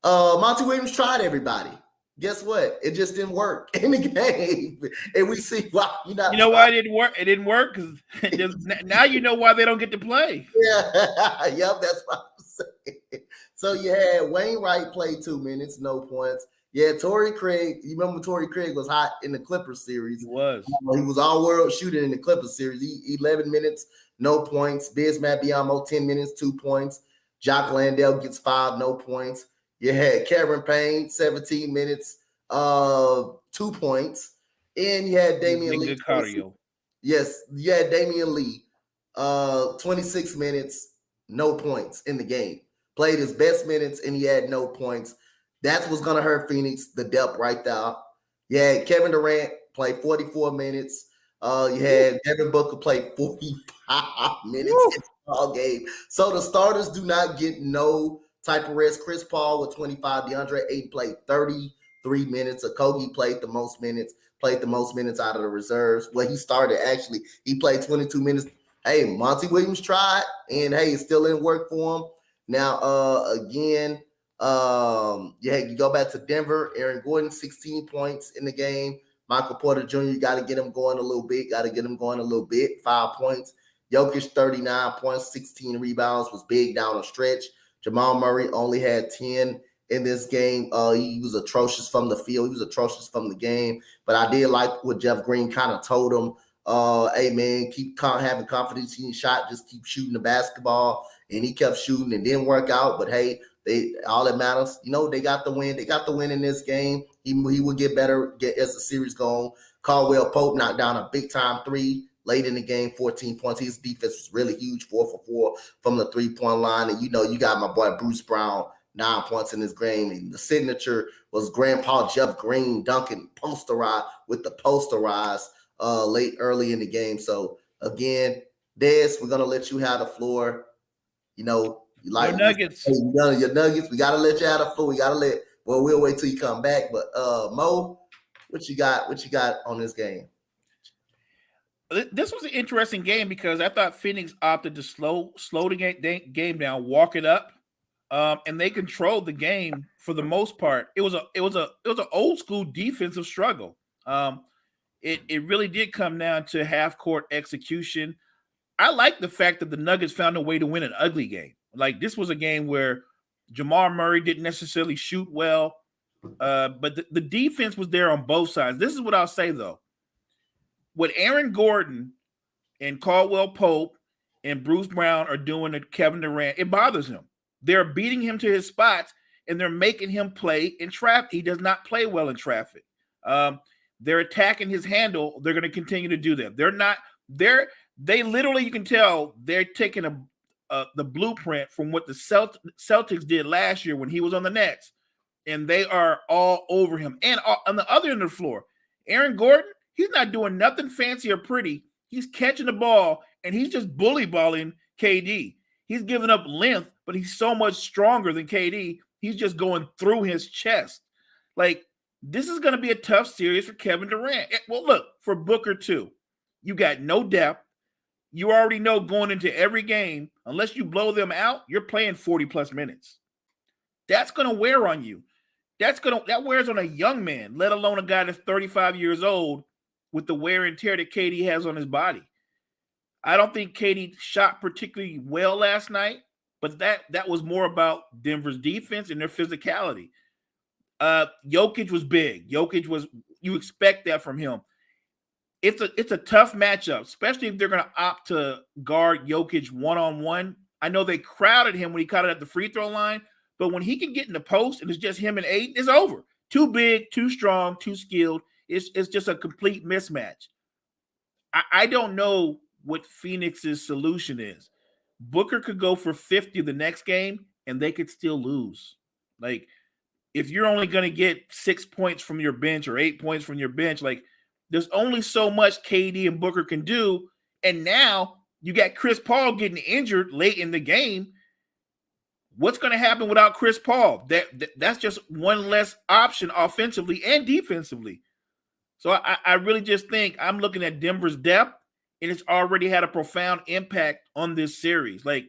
Monty Williams tried everybody. Guess what? It just didn't work in the game. And we see why. You know why it didn't work? It didn't work because now you know why they don't get to play. Yeah. Yep, that's what I'm saying. So you had Wainwright play 2 minutes, no points. Yeah, Torrey Craig. You remember Torrey Craig was hot in the Clippers series. He was. He was all-world shooting in the Clippers series. 11 minutes, no points. Bismack Biyombo, 10 minutes, 2 points. Jock Landale gets 5, no points. You had Kevin Payne, 17 minutes, 2 points. And you had Damian Lee. Good cardio. Yes, you had Damian Lee, 26 minutes, no points in the game. Played his best minutes, and he had no points. That's what's going to hurt Phoenix, the depth right there. You had Kevin Durant play 44 minutes. You had Devin Booker play 45 minutes in the ball game. So the starters do not get no type of rest. Chris Paul with 25. DeAndre Ayton played 33 minutes. Okogie played the most minutes out of the reserves. Well, he started actually. He played 22 minutes. Hey, Monty Williams tried, and hey, it's still in work for him. Now, again, you go back to Denver. Aaron Gordon, 16 points in the game. Michael Porter Jr., got to get him going a little bit. 5 points. Jokic, 39 points, 16 rebounds, was big down the stretch. Jamal Murray only had 10 in this game. He was atrocious from the field. He was atrocious from the game. But I did like what Jeff Green kind of told him. Hey, man, keep having confidence in your shot. Just keep shooting the basketball. And he kept shooting. It didn't work out. But, hey, all that matters, they got the win. They got the win in this game. He will get better as the series goes on. Caldwell Pope knocked down a big-time three late in the game, 14 points. His defense was really huge, 4 for 4 from the three-point line. And, you got my boy Bruce Brown, 9 points in this game. And the signature was Grandpa Jeff Green dunking with the posterize early in the game. So, again, Des, we're going to let you have the floor. You like your Nuggets. Your Nuggets. We gotta let you out of floor. We'll wait till you come back. But Mo, what you got on this game? This was an interesting game because I thought Phoenix opted to slow the game down, walk it up, and they controlled the game for the most part. It was an old school defensive struggle. It really did come down to half court execution. I like the fact that the Nuggets found a way to win an ugly game. Like, this was a game where Jamal Murray didn't necessarily shoot well, but the defense was there on both sides. This is what I'll say, though. What Aaron Gordon and Caldwell Pope and Bruce Brown are doing to Kevin Durant, it bothers him. They're beating him to his spots, and they're making him play in traffic. He does not play well in traffic. They're attacking his handle. They're going to continue to do that. They literally, you can tell, they're taking the blueprint from what the Celtics did last year when he was on the Nets, and they are all over him. And on the other end of the floor, Aaron Gordon, he's not doing nothing fancy or pretty. He's catching the ball, and he's just bully balling KD. He's giving up length, but he's so much stronger than KD. He's just going through his chest. Like, this is going to be a tough series for Kevin Durant. Well, look, for Booker too. You got no depth. You already know going into every game, unless you blow them out, you're playing 40-plus minutes. That's going to wear on you. That wears on a young man, let alone a guy that's 35 years old with the wear and tear that KD has on his body. I don't think KD shot particularly well last night, but that was more about Denver's defense and their physicality. Jokic was big. You expect that from him. It's a tough matchup, especially if they're going to opt to guard Jokic one-on-one. I know they crowded him when he caught it at the free throw line, but when he can get in the post and it's just him and Ayton, it's over. Too big, too strong, too skilled. It's just a complete mismatch. I don't know what Phoenix's solution is. Booker could go for 50 the next game, and they could still lose. Like, if you're only going to get 6 points from your bench or 8 points from your bench, like, there's only so much KD and Booker can do. And now you got Chris Paul getting injured late in the game. What's going to happen without Chris Paul? That's just one less option offensively and defensively. So I really just think I'm looking at Denver's depth, and it's already had a profound impact on this series. Like,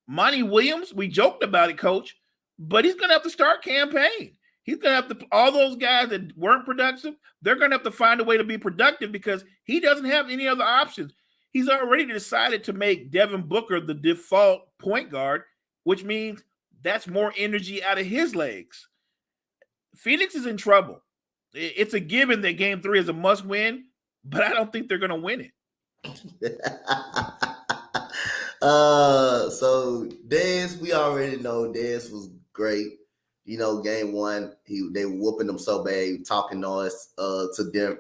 Monty Williams, we joked about it, Coach, but he's going to have to start campaign. He's going to have to, all those guys that weren't productive, they're going to have to find a way to be productive because he doesn't have any other options. He's already decided to make Devin Booker the default point guard, which means that's more energy out of his legs. Phoenix is in trouble. It's a given that game 3 is a must win, but I don't think they're going to win it. So Dez, we already know Dez was great. Game 1, they were whooping them so bad, talking noise to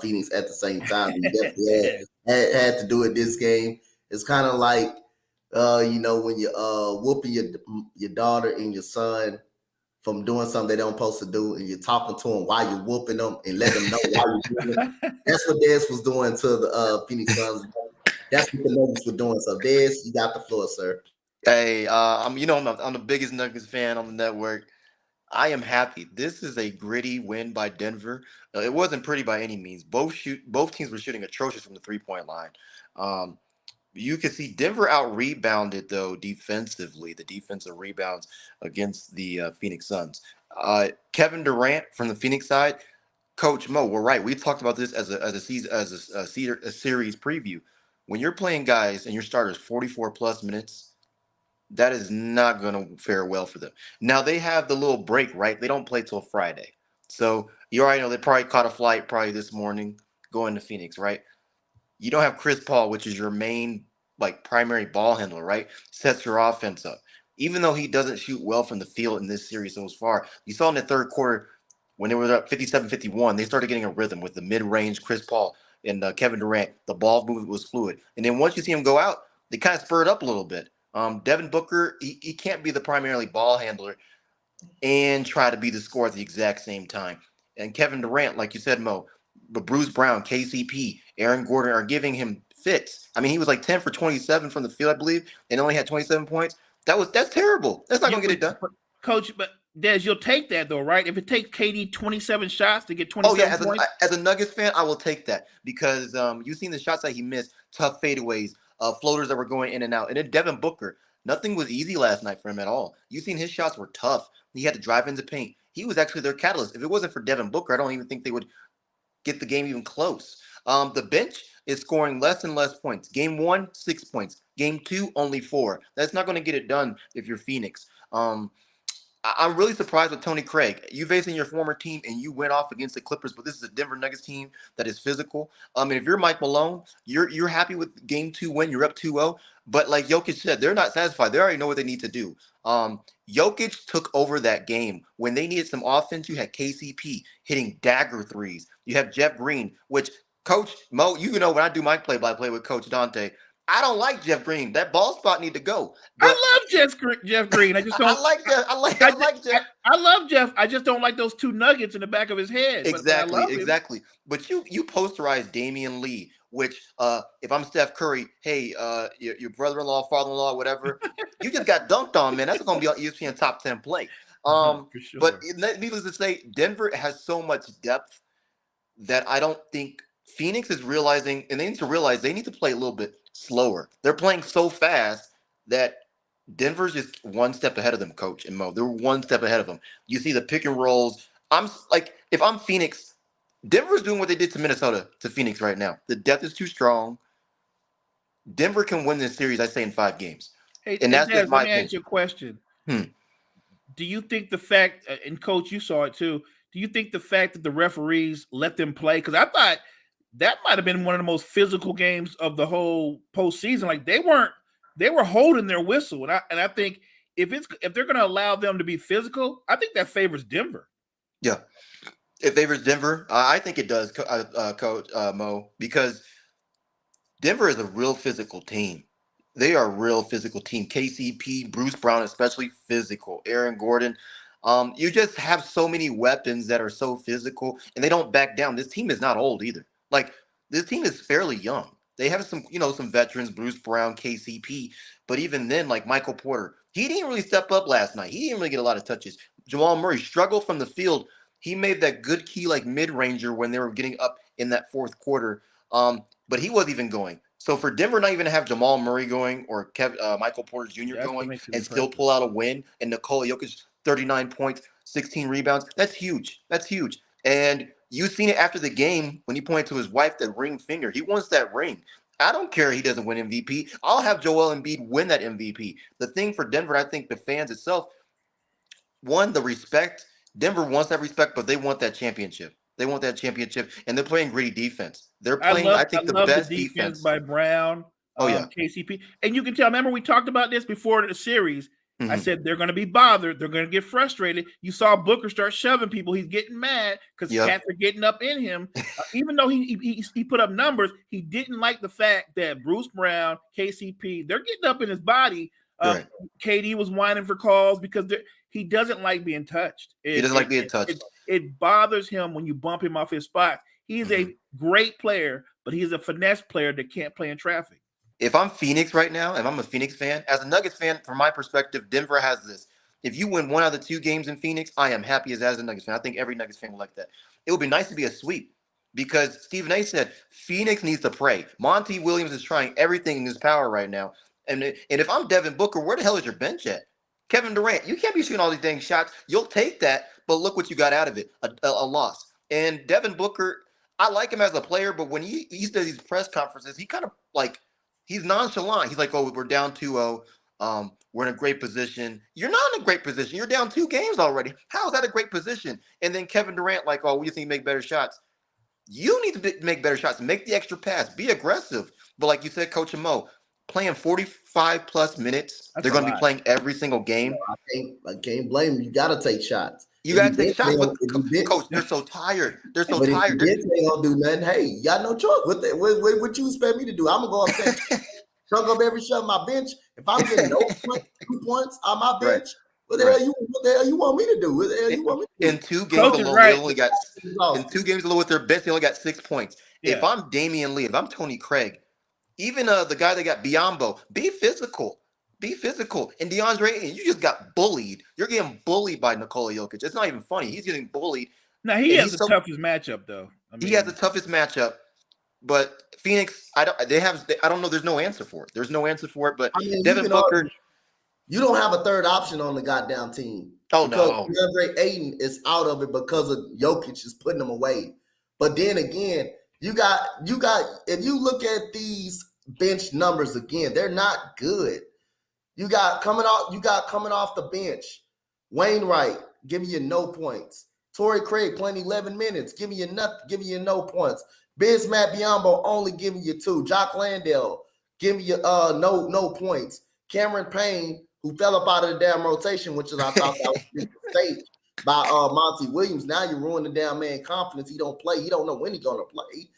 Phoenix at the same time. He definitely had to do it this game. It's kind of like when you're whooping your daughter and your son from doing something they don't supposed to do, and you're talking to them while you're whooping them and let them know why you're doing it. That's what Dez was doing to the Phoenix Suns. That's what the Nuggets were doing. So Dez, you got the floor, sir. Hey, I'm the biggest Nuggets fan on the network. I am happy. This is a gritty win by Denver. It wasn't pretty by any means. Both teams were shooting atrocious from the 3-point line. Um, you can see Denver out rebounded though defensively. The defensive rebounds against the Phoenix Suns. Kevin Durant from the Phoenix side, Coach Mo, we're right. We talked about this as a season a series preview. When you're playing guys and your starters 44 plus minutes, that is not going to fare well for them. Now they have the little break, right? They don't play till Friday, so you already know they probably caught a flight probably this morning going to Phoenix, right? You don't have Chris Paul, which is your main like primary ball handler, right? Sets your offense up. Even though he doesn't shoot well from the field in this series so far, you saw in the third quarter when they were up 57-51, they started getting a rhythm with the mid-range Chris Paul and Kevin Durant. The ball movement was fluid. And then once you see him go out, they kind of spurred up a little bit. Devin Booker, he can't be the primarily ball handler and try to be the scorer at the exact same time. And Kevin Durant, like you said, Mo, but Bruce Brown, KCP, Aaron Gordon are giving him fits. I mean, he was like 10 for 27 from the field, I believe, and only had 27 points. That's terrible. That's not gonna get it done. Coach, but Des, you'll take that though, right? If it takes KD 27 shots to get Oh 27 yeah, points. as a Nuggets fan, I will take that because you've seen the shots that he missed, tough fadeaways, floaters that were going in and out, and then Devin Booker. Nothing was easy last night for him at all. You've seen his shots were tough. He had to drive into paint. He was actually their catalyst. If it wasn't for Devin Booker, I don't even think they would get the game even close. The bench is scoring less and less points. Game 1, 6 points. Game 2, only 4. That's not going to get it done if you're Phoenix. I'm really surprised with Tony Craig. You facing your former team and you went off against the Clippers, but this is a Denver Nuggets team that is physical. And if you're Mike Malone, you're happy with game 2 win. You're up 2-0. But like Jokic said, they're not satisfied. They already know what they need to do. Jokic took over that game. When they needed some offense, you had KCP hitting dagger threes. You have Jeff Green, which Coach Mo, you know when I do my play-by-play with Coach Dante, I don't like Jeff Green. That ball spot need to go. But I love Jeff Green. I just don't. I like Jeff. I like Jeff. I love Jeff. I just don't like those 2 nuggets in the back of his head. But I love him. Exactly. But you posterize Damian Lee, which if I'm Steph Curry, hey, your brother-in-law, father-in-law, whatever, you just got dunked on, man. That's going to be on ESPN top 10 play. For sure. But needless to say, Denver has so much depth that I don't think Phoenix is realizing, and they need to realize they need to play a little bit slower. They're playing so fast that Denver's just one step ahead of them, Coach and Mo. They're one step ahead of them. You see the pick and rolls. I'm like, if I'm Phoenix, Denver's doing what they did to Minnesota to Phoenix right now. The depth is too strong. Denver can win this series, I say, in 5 games. Hey, and that's just my let me opinion. ask you a question. Do you think the fact, and Coach, you saw it too, do you think the fact that the referees let them play? Because I thought that might have been one of the most physical games of the whole postseason. Like they were holding their whistle. And I think if they're going to allow them to be physical, I think that favors Denver. Yeah. It favors Denver. I think it does, Coach Mo, because Denver is a real physical team. They are a real physical team. KCP, Bruce Brown, especially physical. Aaron Gordon. You just have so many weapons that are so physical, and they don't back down. This team is not old either. Like, this team is fairly young. They have some veterans, Bruce Brown, KCP, but even then, like Michael Porter, he didn't really step up last night. He didn't really get a lot of touches. Jamal Murray struggled from the field. He made that good key like mid-ranger when they were getting up in that fourth quarter, but he wasn't even going. So for Denver not even to have Jamal Murray going or Michael Porter Jr. going and still pull out a win, and Nikola Jokic 39 points, 16 rebounds, that's huge. That's huge. And you've seen it after the game when he pointed to his wife, that ring finger. He wants that ring. I don't care he doesn't win MVP. I'll have Joel Embiid win that MVP. The thing for Denver, I think the fans itself, one, the respect. Denver wants that respect, but they want that championship. They want that championship, and they're playing gritty defense. They're playing, I think, the best defense by Brown. KCP. And you can tell, remember we talked about this before the series. I said they're going to be bothered. They're going to get frustrated. You saw Booker start shoving people. He's getting mad because cats are getting up in him. Even though he put up numbers, he didn't like the fact that Bruce Brown, KCP, they're getting up in his body. Right. KD was whining for calls because he doesn't like being touched. He doesn't like being touched. It bothers him when you bump him off his spot. He's a great player, but he's a finesse player that can't play in traffic. if I'm Phoenix right now, if I'm a Phoenix fan, as a Nuggets fan, from my perspective, Denver has this. If you win one out of the 2 games in Phoenix, I am happy as a Nuggets fan. I think every Nuggets fan will like that. It would be nice to be a sweep because Stephen A said Phoenix needs to pray. Monty Williams is trying everything in his power right now. And if I'm Devin Booker, where the hell is your bench at? Kevin Durant, you can't be shooting all these dang shots. You'll take that, but look what you got out of it, a loss. And Devin Booker, I like him as a player, but when he does these press conferences, he kind of like, he's nonchalant. He's like, oh, we're down 2-0. We're in a great position. You're not in a great position. You're down 2 games already. How is that a great position? And then Kevin Durant, like, oh, we think you make better shots. You need to make better shots. Make the extra pass. Be aggressive. But like you said, Coach Mo, playing 45 plus minutes. They're going to be playing every single game. I can't blame you. You got to take shots. You got to take shots. But Coach, they're so tired. They're so tired. If you ain't going to do nothing, hey, you got no choice. What you expect me to do? I'm going to go upstairs. Chunk up every shot my bench. If I'm getting no 2 points on my bench, right. What the hell you want me to do? What the hell you want me to do? In 2 games alone, they only got in 2 games alone with their bench, they only got 6 points. Yeah. If I'm Damian Lee, if I'm Tony Craig, even the guy that got Biyombo, be physical. Be physical. And DeAndre, you just got bullied. You're getting bullied by Nikola Jokic. It's not even funny. He's getting bullied. Now he has the toughest matchup, though. He has the toughest matchup. But Phoenix, I don't know. There's no answer for it. There's no answer for it. But Devin Booker, you don't have a third option on the goddamn team. Oh because no, DeAndre Ayton is out of it because of Jokic is putting them away. But then again, you got. If you look at these bench numbers again, they're not good. You got coming off the bench. Wainwright giving you no points. Torrey Craig playing 11 minutes, giving you no points. Bismack Biyombo only giving you 2. Jock Landale giving you no points. Cameron Payne, who fell up out of the damn rotation, which is I thought that was a mistake by Monty Williams. Now you ruin the damn man confidence. He don't play. He don't know when he's gonna play.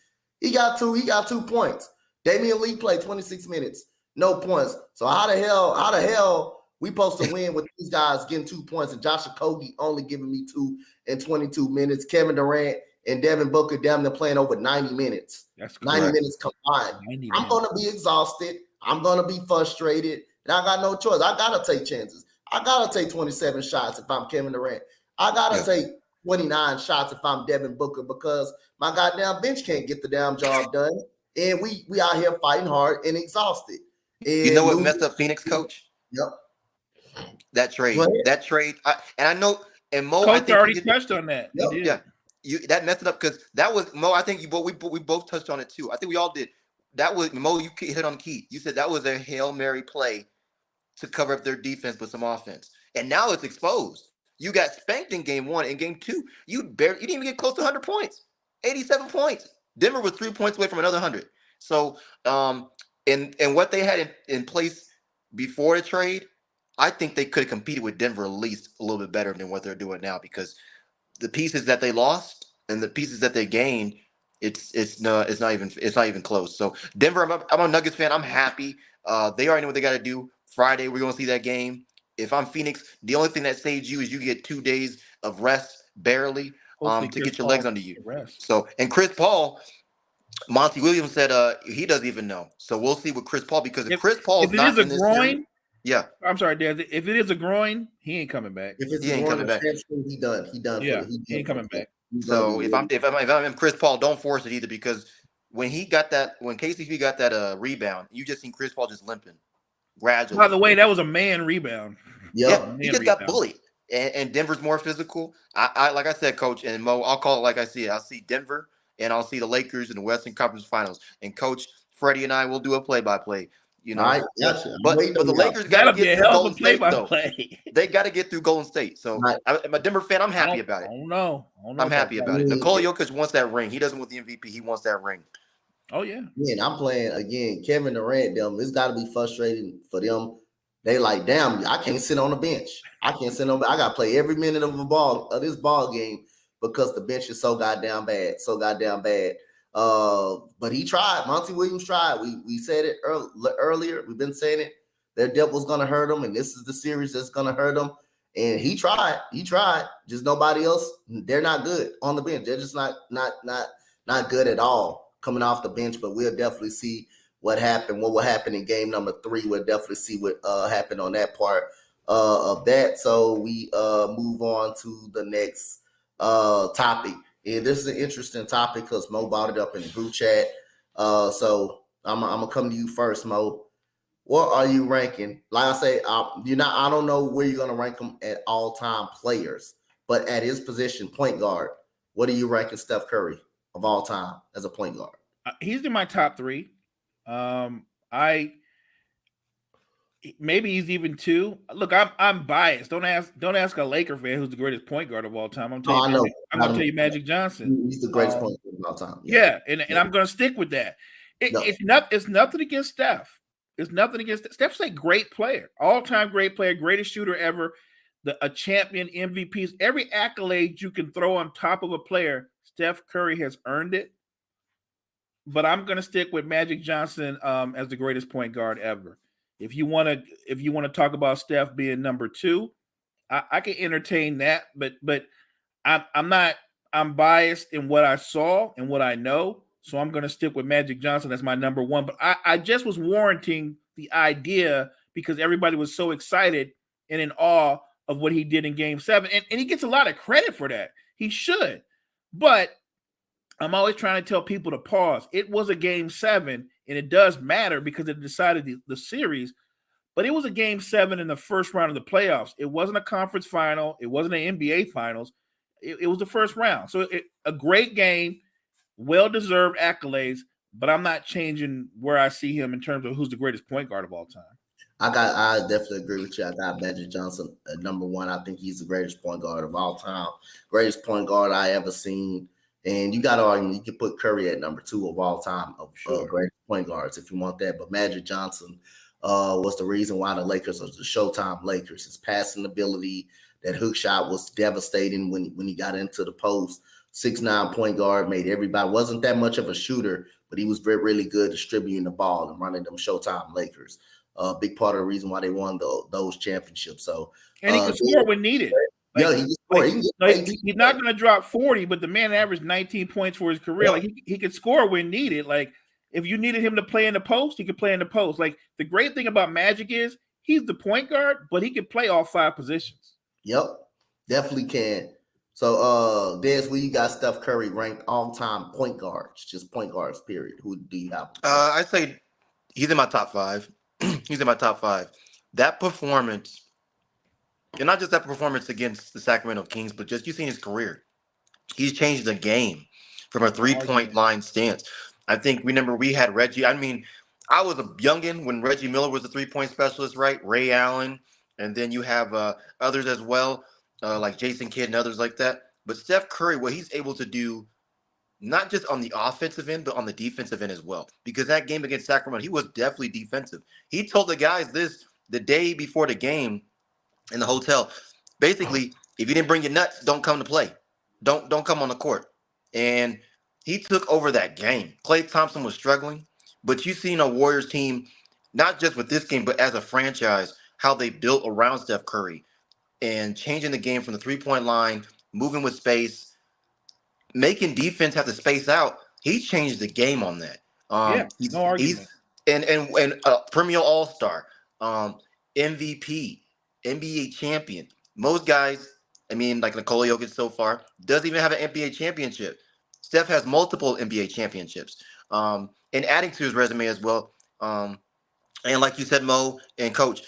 He got 2 points. Damian Lee played 26 minutes, no points. So how the hell we supposed to win with these guys getting 2 points and Josh Okogie only giving me 2 in 22 minutes? Kevin Durant and Devin Booker down there playing over 90 minutes. That's correct. 90 minutes combined. I'm going to be exhausted. I'm going to be frustrated. And I got no choice. I got to take chances. I got to take 27 shots if I'm Kevin Durant. I got to take 29 shots if I'm Devin Booker because my goddamn bench can't get the damn job done. And we out here fighting hard and exhausted. And you know what messed up Phoenix, Coach? Yep. That trade. I know, and Mo, Coach I think already touched on that. Yep. Yeah. That messed it up because that was Mo. I think we both touched on it too. I think we all did. That was Mo. You hit on the key. You said that was a Hail Mary play to cover up their defense with some offense, and now it's exposed. You got spanked in game 1. In game 2, you didn't even get close to 100 points. 87 points. Denver was 3 points away from another 100. So, and what they had in place before the trade, I think they could have competed with Denver at least a little bit better than what they're doing now because the pieces that they lost and the pieces that they gained, it's not even close. So Denver, I'm a Nuggets fan. I'm happy. They already know what they got to do. Friday, we're gonna see that game. If I'm Phoenix, the only thing that saves you is you get 2 days of rest, barely, to get your legs under you. So, and Chris Paul, Monty Williams said he doesn't even know. So we'll see with Chris Paul because if Chris Paul is not in this series, yeah. I'm sorry, Dad. If it is a groin, he ain't coming back. He ain't coming back. He done. Yeah, he ain't coming back. So if I'm Chris Paul, don't force it either because when KCP got that rebound, you just seen Chris Paul just limping gradually. By the way, that was a man rebound. Yeah, he just got bullied. And Denver's more physical. I like I said, Coach, and Mo, I'll call it like I see it. I'll see Denver and I'll see the Lakers in the Western Conference Finals. And Coach Freddie and I will do a play-by-play. You know, right, but the Lakers got to get through Golden State, though. They got to get through Golden State. So I'm a Denver fan. I'm happy about it. I'm happy about it. Nikola Jokic wants that ring. He doesn't want the MVP. He wants that ring. Oh, yeah. Yeah, I'm playing, again, Kevin Durant, them. It's got to be frustrating for them. They like, damn, I can't sit on the bench. I got to play every minute of this ball game because the bench is so goddamn bad. But he tried. Monty Williams tried. We said it earlier. We've been saying it. Their depth was going to hurt them, and this is the series that's going to hurt them. And he tried. Just nobody else. They're not good on the bench. They're just not good at all coming off the bench. But we'll definitely see what happened, what will happen in game number 3. We'll definitely see what happened on that part of that. So we move on to the next topic. And this is an interesting topic because Mo brought it up in the group chat. So I'm gonna come to you first, Mo. What are you ranking? Like I say, you're not. I don't know where you're gonna rank him at all-time players, but at his position, point guard, what are you ranking Steph Curry of all time as a point guard? He's in my top 3. I maybe he's even 2. Look, I'm biased. Don't ask a Laker fan who's the greatest point guard of all time. I'm gonna tell you Magic Johnson. He's the greatest point guard of all time. Yeah, and I'm gonna stick with that. It's nothing against Steph. It's nothing against Steph's a great player, all-time great player, greatest shooter ever, a champion, MVPs, every accolade you can throw on top of a player. Steph Curry has earned it. But I'm gonna stick with Magic Johnson as the greatest point guard ever. If you want to talk about Steph being number 2, I can entertain that, but I'm biased in what I saw and what I know, so I'm going to stick with Magic Johnson as my number 1. But I just was warranting the idea because everybody was so excited and in awe of what he did in Game 7, and he gets a lot of credit for that. He should, but I'm always trying to tell people to pause. It was a Game 7, and it does matter because it decided the series, but it was a Game 7 in the first round of the playoffs. It wasn't a conference final. It wasn't an NBA finals. It was the first round. So a great game, well-deserved accolades, but I'm not changing where I see him in terms of who's the greatest point guard of all time. I definitely agree with you. I got Magic Johnson at number 1. I think he's the greatest point guard of all time, greatest point guard I ever seen. And you got to argue, you can put Curry at number 2 of all time of great point guards if you want that. But Magic Johnson was the reason why the Lakers are the Showtime Lakers. His passing ability, that hook shot was devastating when he got into the post. 6'9" point guard, made everybody, wasn't that much of a shooter, but he was really good distributing the ball and running them Showtime Lakers. A big part of the reason why they won those championships. So, and he could score when needed. He can score. He's not going to drop 40, but the man averaged 19 points for his career. Yeah. Like he could score when needed. Like if you needed him to play in the post, he could play in the post. Like the great thing about Magic is he's the point guard, but he can play all 5 positions. Yep, definitely can. So, Des, where you got Steph Curry ranked all-time point guards, just point guards, period? Who do you have? I'd say he's in my top 5. He's in my top 5. That performance, and not just that performance against the Sacramento Kings, but just you seen his career. He's changed the game from a 3-point line stance. I think, remember, we had Reggie. I mean, I was a youngin' when Reggie Miller was the 3-point specialist, right? Ray Allen. And then you have others as well, like Jason Kidd and others like that. But Steph Curry, what he's able to do, not just on the offensive end, but on the defensive end as well. Because that game against Sacramento, he was definitely defensive. He told the guys this the day before the game in the hotel. Basically, if you didn't bring your nuts, don't come to play. Don't come on the court. And he took over that game. Klay Thompson was struggling. But you've seen a Warriors team, not just with this game, but as a franchise, how they built around Steph Curry and changing the game from the 3-point line, moving with space, making defense have to space out. He changed the game on that. No argument. He's perennial All-Star, MVP, NBA champion. Most guys, I mean, like Nikola Jokic so far, doesn't even have an NBA championship. Steph has multiple NBA championships. And adding to his resume as well. And like you said, Mo and Coach,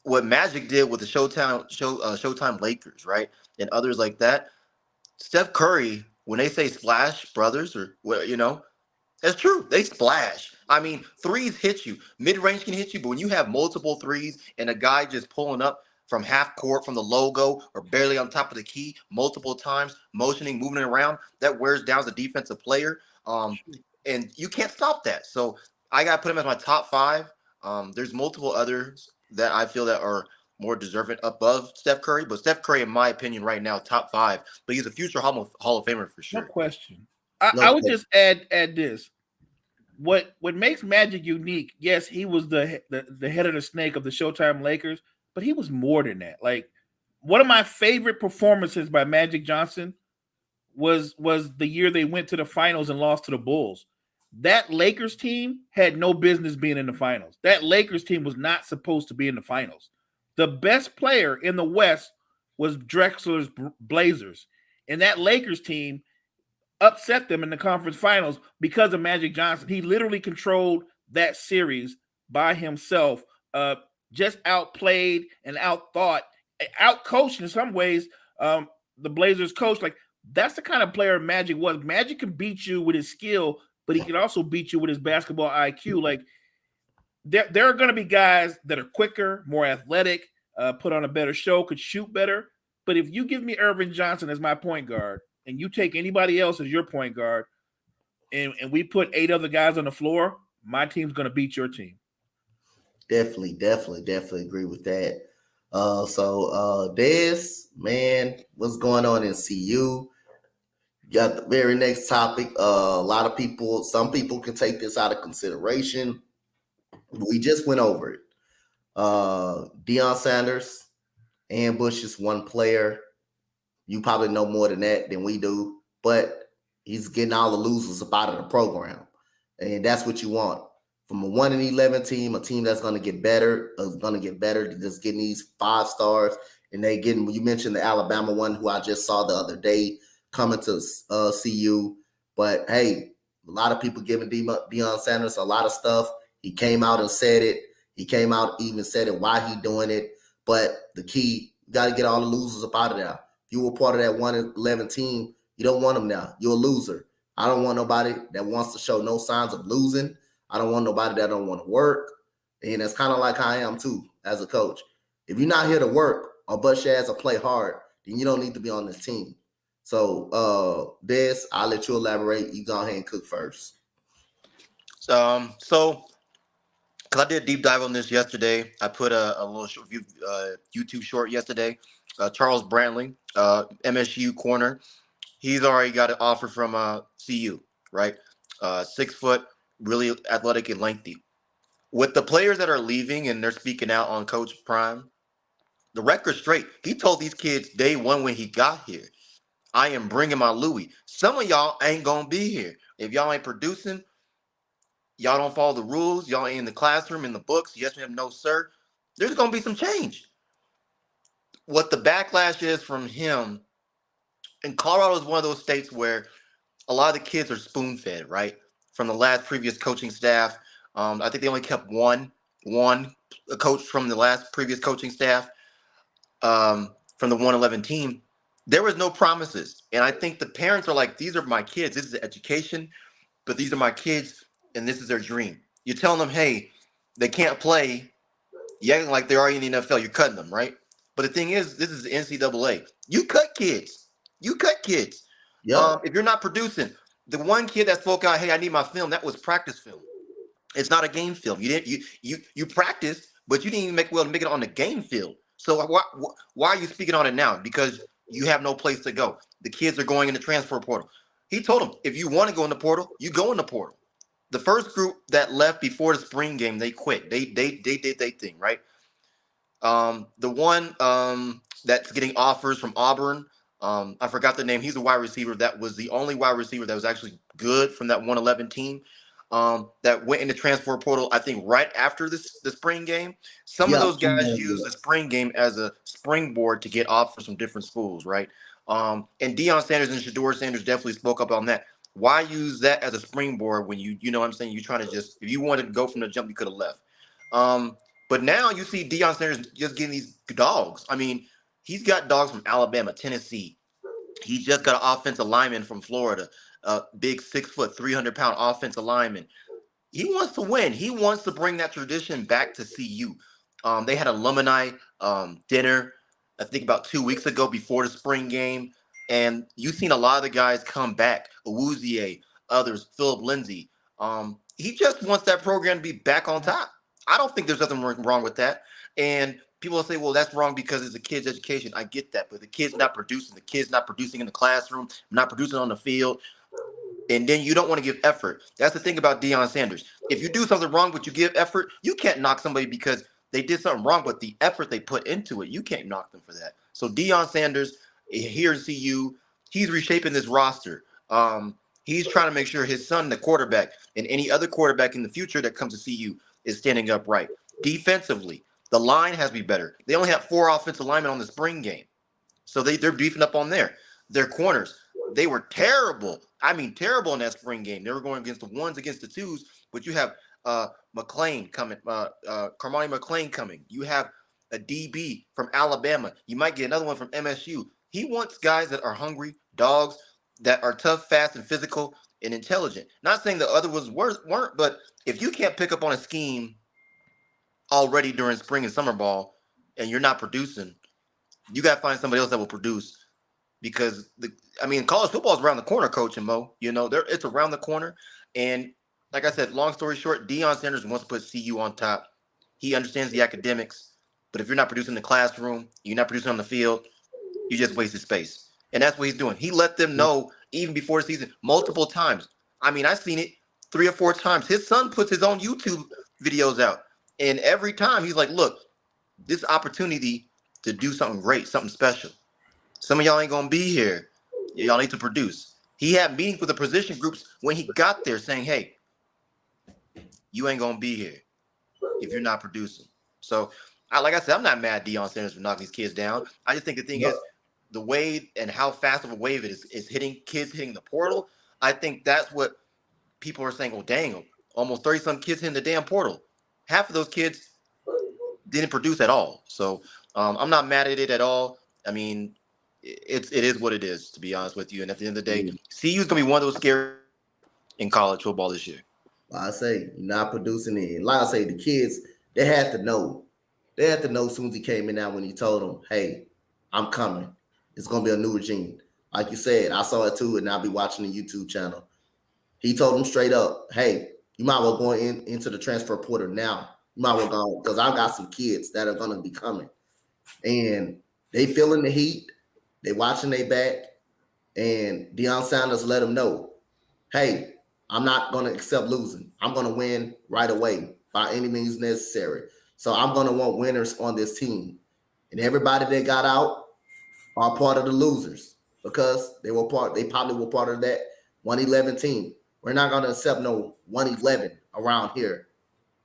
what Magic did with the Showtime Lakers, right, and others like that, Steph Curry, when they say splash brothers or what, that's true. They splash. I mean, threes hit you. Mid-range can hit you, but when you have multiple threes and a guy just pulling up from half court from the logo or barely on top of the key multiple times, motioning, moving around, that wears down the defensive player. And you can't stop that. So I got to put him as my top 5. There's multiple others that I feel that are more deserving above Steph Curry. But Steph Curry, in my opinion, right now, top 5. But he's a future Hall of Famer for sure. No question. I would just add this. What makes Magic unique, yes, he was the head of the snake of the Showtime Lakers, but he was more than that. Like, one of my favorite performances by Magic Johnson was the year they went to the finals and lost to the Bulls. that Lakers team had no business being in the finals. That Lakers team was not supposed to be in the finals. The best player in the West was Drexler's Blazers. And that Lakers team upset them in the conference finals because of Magic Johnson. He literally controlled that series by himself, just outplayed and outthought, outcoached in some ways. The Blazers coach, like, that's the kind of player Magic was. Magic can beat you with his skill, but he can also beat you with his basketball IQ. Like, there are going to be guys that are quicker, more athletic, put on a better show, could shoot better. But if you give me Irvin Johnson as my point guard and you take anybody else as your point guard and we put 8 other guys on the floor, my team's going to beat your team. Definitely agree with that. So Dez, man, what's going on in CU? Got the very next topic. A lot of people, some people can take this out of consideration. We just went over it. Deion Sanders ambushes one player. You probably know more than that than we do, but he's getting all the losers up out of the program. And that's what you want. From a 1-11 team, a team that's going to get better, just getting these 5 stars. And they getting, you mentioned the Alabama one, who I just saw the other day coming to CU. But hey, a lot of people giving Deion Sanders a lot of stuff. He came out and said it. He came out even said it, why he doing it. But the key, you got to get all the losers up out of there. If you were part of that 1-11 team, you don't want them now. You're a loser. I don't want nobody that wants to show no signs of losing. I don't want nobody that don't want to work. And that's kind of like I am too as a coach. If you're not here to work or bust your ass or play hard, then you don't need to be on this team. So Des, I'll let you elaborate. You go ahead and cook first. So because I did a deep dive on this yesterday, I put a little YouTube short yesterday. Charles Brantley, MSU corner, he's already got an offer from CU, right? 6 foot, really athletic and lengthy. With the players that are leaving and they're speaking out on Coach Prime, the record's straight. He told these kids day one when he got here, I am bringing my Louis. Some of y'all ain't going to be here. If y'all ain't producing, y'all don't follow the rules, y'all ain't in the classroom, in the books, yes ma'am, no sir, there's going to be some change. What the backlash is from him, and Colorado is one of those states where a lot of the kids are spoon-fed, right? From the last previous coaching staff. I think they only kept one coach from the last previous coaching staff from the 1-11 team. There was no promises. And I think the parents are like, these are my kids. This is education, but these are my kids, and this is their dream. You're telling them, hey, they can't play. You're acting like they're already in the NFL. You're cutting them, right? But the thing is, this is the NCAA. You cut kids. Yep. If you're not producing, the one kid that spoke out, hey, I need my film, that was practice film. It's not a game film. You practiced, but you didn't even make it on the game field. So why are you speaking on it now? Because you have no place to go. The kids are going in the transfer portal. He told them, if you want to go in the portal, you go in the portal. The first group that left before the spring game, they quit. They did their thing, right? The one that's getting offers from Auburn, I forgot the name. He's a wide receiver. That was the only wide receiver that was actually good from that 1-11 team that went in the transfer portal, I think, right after the spring game. Some of those guys use the spring game as a springboard to get offers from different schools, right? And Deion Sanders and Shedeur Sanders definitely spoke up on that. Why use that as a springboard when you know what I'm saying? You're trying to just, if you wanted to go from the jump, you could have left. But now you see Deion Sanders just getting these dogs. I mean, he's got dogs from Alabama, Tennessee. He just got an offensive lineman from Florida, a big 6 foot, 300-pound offensive lineman. He wants to win. He wants to bring that tradition back to CU. They had alumni dinner, I think about 2 weeks ago before the spring game. And you've seen a lot of the guys come back, Awuzie, others, Philip Lindsay. He just wants that program to be back on top. I don't think there's nothing wrong with that. And people will say, well, that's wrong because it's a kid's education. I get that. But the kid's not producing. The kid's not producing in the classroom, not producing on the field. And then you don't want to give effort. That's the thing about Deion Sanders. If you do something wrong, but you give effort, you can't knock somebody because they did something wrong, but the effort they put into it, you can't knock them for that. So Deion Sanders, here in CU, he's reshaping this roster. He's trying to make sure his son, the quarterback, and any other quarterback in the future that comes to see you is standing up right. Defensively, the line has to be better. They only have 4 offensive linemen on the spring game. So they're beefing up on there. Their corners, they were terrible. I mean, terrible in that spring game. They were going against the ones against the twos, but you have McLean coming, Carmani McLean coming. You have a DB from Alabama. You might get another one from MSU. He wants guys that are hungry, dogs that are tough, fast, and physical and intelligent. Not saying the other ones weren't, but if you can't pick up on a scheme already during spring and summer ball and you're not producing, you got to find somebody else that will produce because college football is around the corner, Coach and Mo. It's around the corner. And like I said, long story short, Deion Sanders wants to put CU on top. He understands the academics, but if you're not producing in the classroom, you're not producing on the field, you just wasted space. And that's what he's doing. He let them know even before the season multiple times. I mean, I've seen it 3 or 4 times. His son puts his own YouTube videos out. And every time he's like, look, this opportunity to do something great, something special. Some of y'all ain't going to be here. Y'all need to produce. He had meetings with the position groups when he got there saying, hey, you ain't going to be here if you're not producing. So, like I said, I'm not mad at Deion Sanders for knocking these kids down. I just think the thing is the wave and how fast of a wave it is hitting kids hitting the portal. I think that's what people are saying, oh, dang, almost 30-some kids hitting the damn portal. Half of those kids didn't produce at all. So I'm not mad at it at all. I mean, it is what it is, to be honest with you. And at the end of the day, CU is going to be one of those scary in college football this year. I say, not producing it. Like I say, the kids, they had to know. They had to know as soon as he came in out when he told them, hey, I'm coming. It's going to be a new regime. Like you said, I saw it too, and I'll be watching the YouTube channel. He told them straight up, hey, you might well go into the transfer portal now. You might well go, because I've got some kids that are going to be coming. And they feeling the heat. They watching their back. And Deion Sanders let them know, hey, I'm not going to accept losing. I'm going to win right away by any means necessary. So I'm going to want winners on this team. And everybody that got out are part of the losers because they probably were part of that 111 team. We're not going to accept no 111 around here.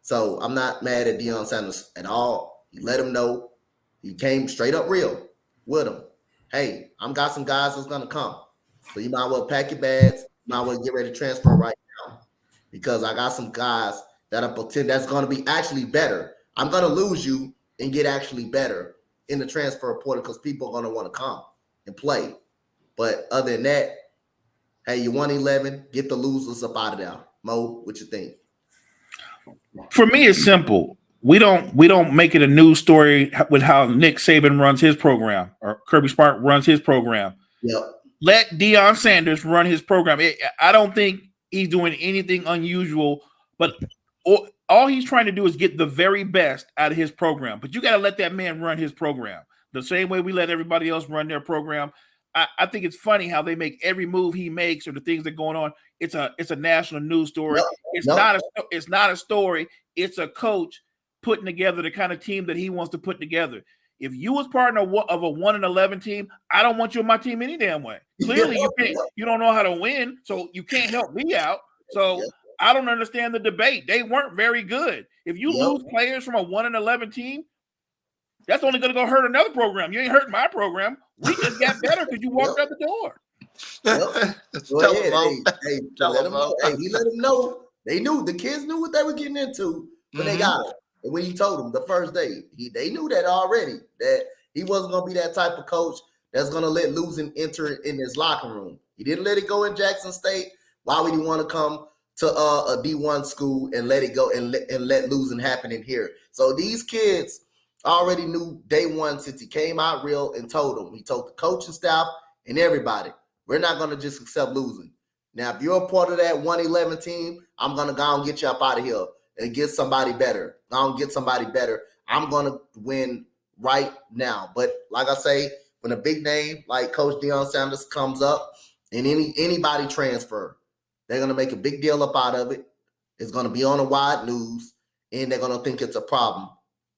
So I'm not mad at Deion Sanders at all. He let him know. He came straight up real with him. Hey, I'm got some guys that's going to come. So you might well pack your bags. You might well get ready to transfer right now because I got some guys that are that's going to be actually better. I'm going to lose you and get actually better in the transfer portal because people are going to want to come and play. But other than that, hey, you 111, get the losers up out of there. Mo, what you think? For me, it's simple. We don't make it a news story with how Nick Saban runs his program or Kirby Smart runs his program. Yep. Let Deion Sanders run his program. I don't think he's doing anything unusual, but all he's trying to do is get the very best out of his program. But you got to let that man run his program the same way we let everybody else run their program. I think it's funny how they make every move he makes or the things that are going on. It's a national news story. It's not a story. It's a coach putting together the kind of team that he wants to put together. If you was partner of a 1-11 team, I don't want you on my team any damn way. Clearly, you don't know how to win, so you can't help me out. So I don't understand the debate. They weren't very good. If you lose players from a 1-11 team, that's only going to go hurt another program. You ain't hurting my program. We just got better because you walked out the door. Go ahead. Hey, let them know. Hey, he let them know. They knew. The kids knew what they were getting into when they got it. And when he told them the first day, they knew that already, that he wasn't going to be that type of coach that's going to let losing enter in his locker room. He didn't let it go in Jackson State. Why would he want to come to a D1 school and let it go and let losing happen in here? So these kids already knew day one since he came out real and told them. He told the coaching staff and everybody, we're not going to just accept losing. Now, if you're a part of that 111 team, I'm going to go and get you up out of here and get somebody better. Go and get somebody better. I'm going to win right now. But like I say, when a big name like Coach Deion Sanders comes up and anybody transfer, they're going to make a big deal up out of it. It's going to be on the wide news, and they're going to think it's a problem.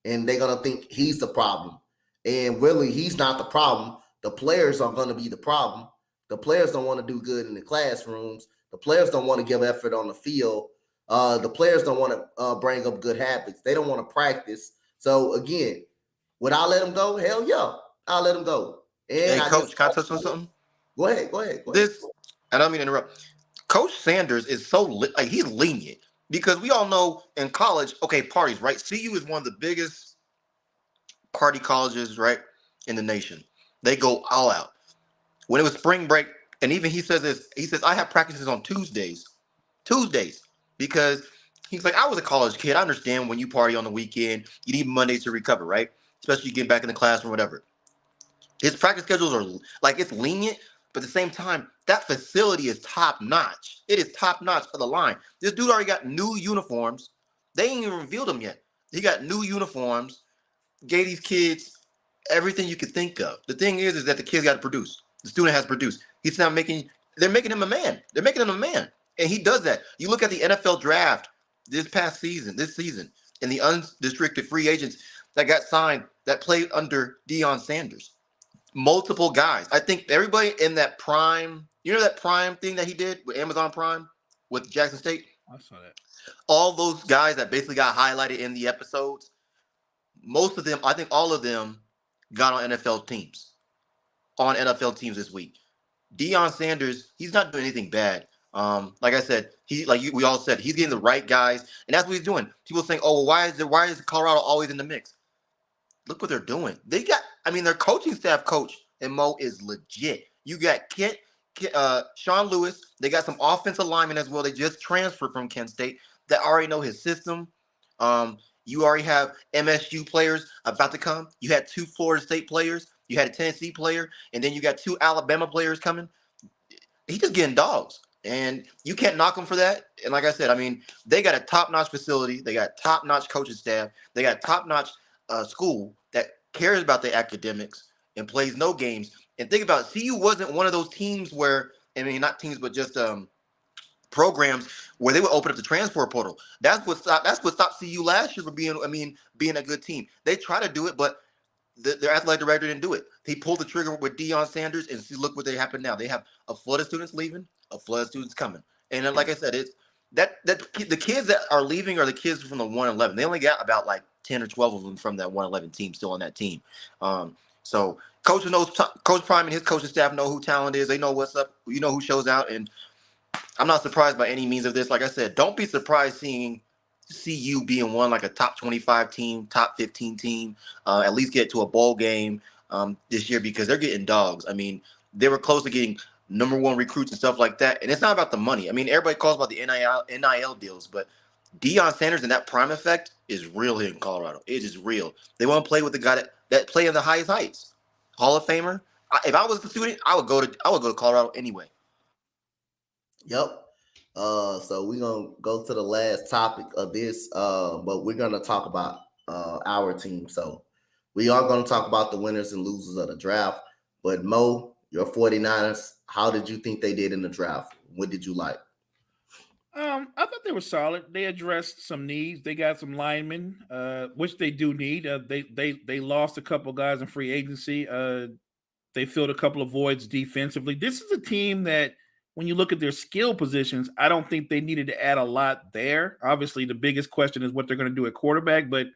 And they're going to think he's the problem. And really, he's not the problem. The players are going to be the problem. The players don't want to do good in the classrooms. The players don't want to give effort on the field. The players don't want to bring up good habits. They don't want to practice. So again, would I let them go? Hell yeah, I'll let them go. And Hey, I Coach, just can I touch on something? go ahead. Go ahead. This, I don't mean to interrupt. Coach Sanders is so like he's lenient because we all know in college, okay, parties, right? CU is one of the biggest party colleges, right, in the nation. They go all out. When it was spring break, and even he says this, he says, I have practices on Tuesdays. Tuesdays. Because he's like, I was a college kid. I understand when you party on the weekend, you need Monday to recover, right? Especially you get back in the classroom, whatever. His practice schedules are like it's lenient, but at the same time, that facility is top notch. It is top notch for the line. This dude already got new uniforms. They ain't even revealed them yet. He got new uniforms, gave these kids everything you could think of. The thing is that the kids got to produce. The student has to produce. He's not making. They're making him a man. They're making him a man, and he does that. You look at the NFL draft this season, and the unrestricted free agents that got signed that played under Deion Sanders. Multiple guys. I think everybody in that prime. You know that prime thing that he did with Amazon Prime with Jackson State. I saw that. All those guys that basically got highlighted in the episodes. Most of them, I think all of them got on NFL teams. On NFL teams this week. Deion Sanders, he's not doing anything bad. Like I said, we all said, he's getting the right guys, and that's what he's doing. People saying, "Oh, well, why is Colorado always in the mix?" Look what they're doing. Their coaching staff coach and Mo is legit. You got Sean Lewis. They got some offensive linemen as well. They just transferred from Kent State that already know his system. You already have MSU players about to come. You had 2 Florida State players. You had a Tennessee player, and then you got 2 Alabama players coming. He's just getting dogs, and you can't knock him for that. And like I said, they got a top-notch facility. They got top-notch coaching staff. They got top-notch school that cares about their academics and plays no games. And think about it, CU wasn't one of those teams where, not teams, but just programs where they would open up the transfer portal. That's what stopped CU last year from being a good team. They try to do it, but their athletic director didn't do it. He pulled the trigger with Deion Sanders, and see, look what they happened now. They have a flood of students leaving, a flood of students coming. And then, like I said, it's that the kids that are leaving are the kids from the 111. They only got about like 10 or 12 of them from that 111 team still on that team. So Coach Prime and his coaching staff know who talent is. They know what's up. You know who shows out, and I'm not surprised by any means of this. Like I said, don't be surprised seeing CU being one like a top 25 team, top 15 team, at least get to a bowl game this year because they're getting dogs. They were close to getting number 1 recruits and stuff like that. And it's not about the money. Everybody calls about the NIL deals, but Deion Sanders and that prime effect is real here in Colorado. It is real. They want to play with the guy that play in the highest heights. Hall of Famer. If I was a student, I would go to Colorado anyway. Yep. So we're gonna go to the last topic of this, but we're gonna talk about our team. So we are gonna talk about the winners and losers of the draft. But Mo, your 49ers, how did you think they did in the draft? What did you like? I thought they were solid. They addressed some needs. They got some linemen, which they do need. They lost a couple guys in free agency. They filled a couple of voids defensively. This is a team that, when you look at their skill positions, I don't think they needed to add a lot there. Obviously, the biggest question is what they're going to do at quarterback, but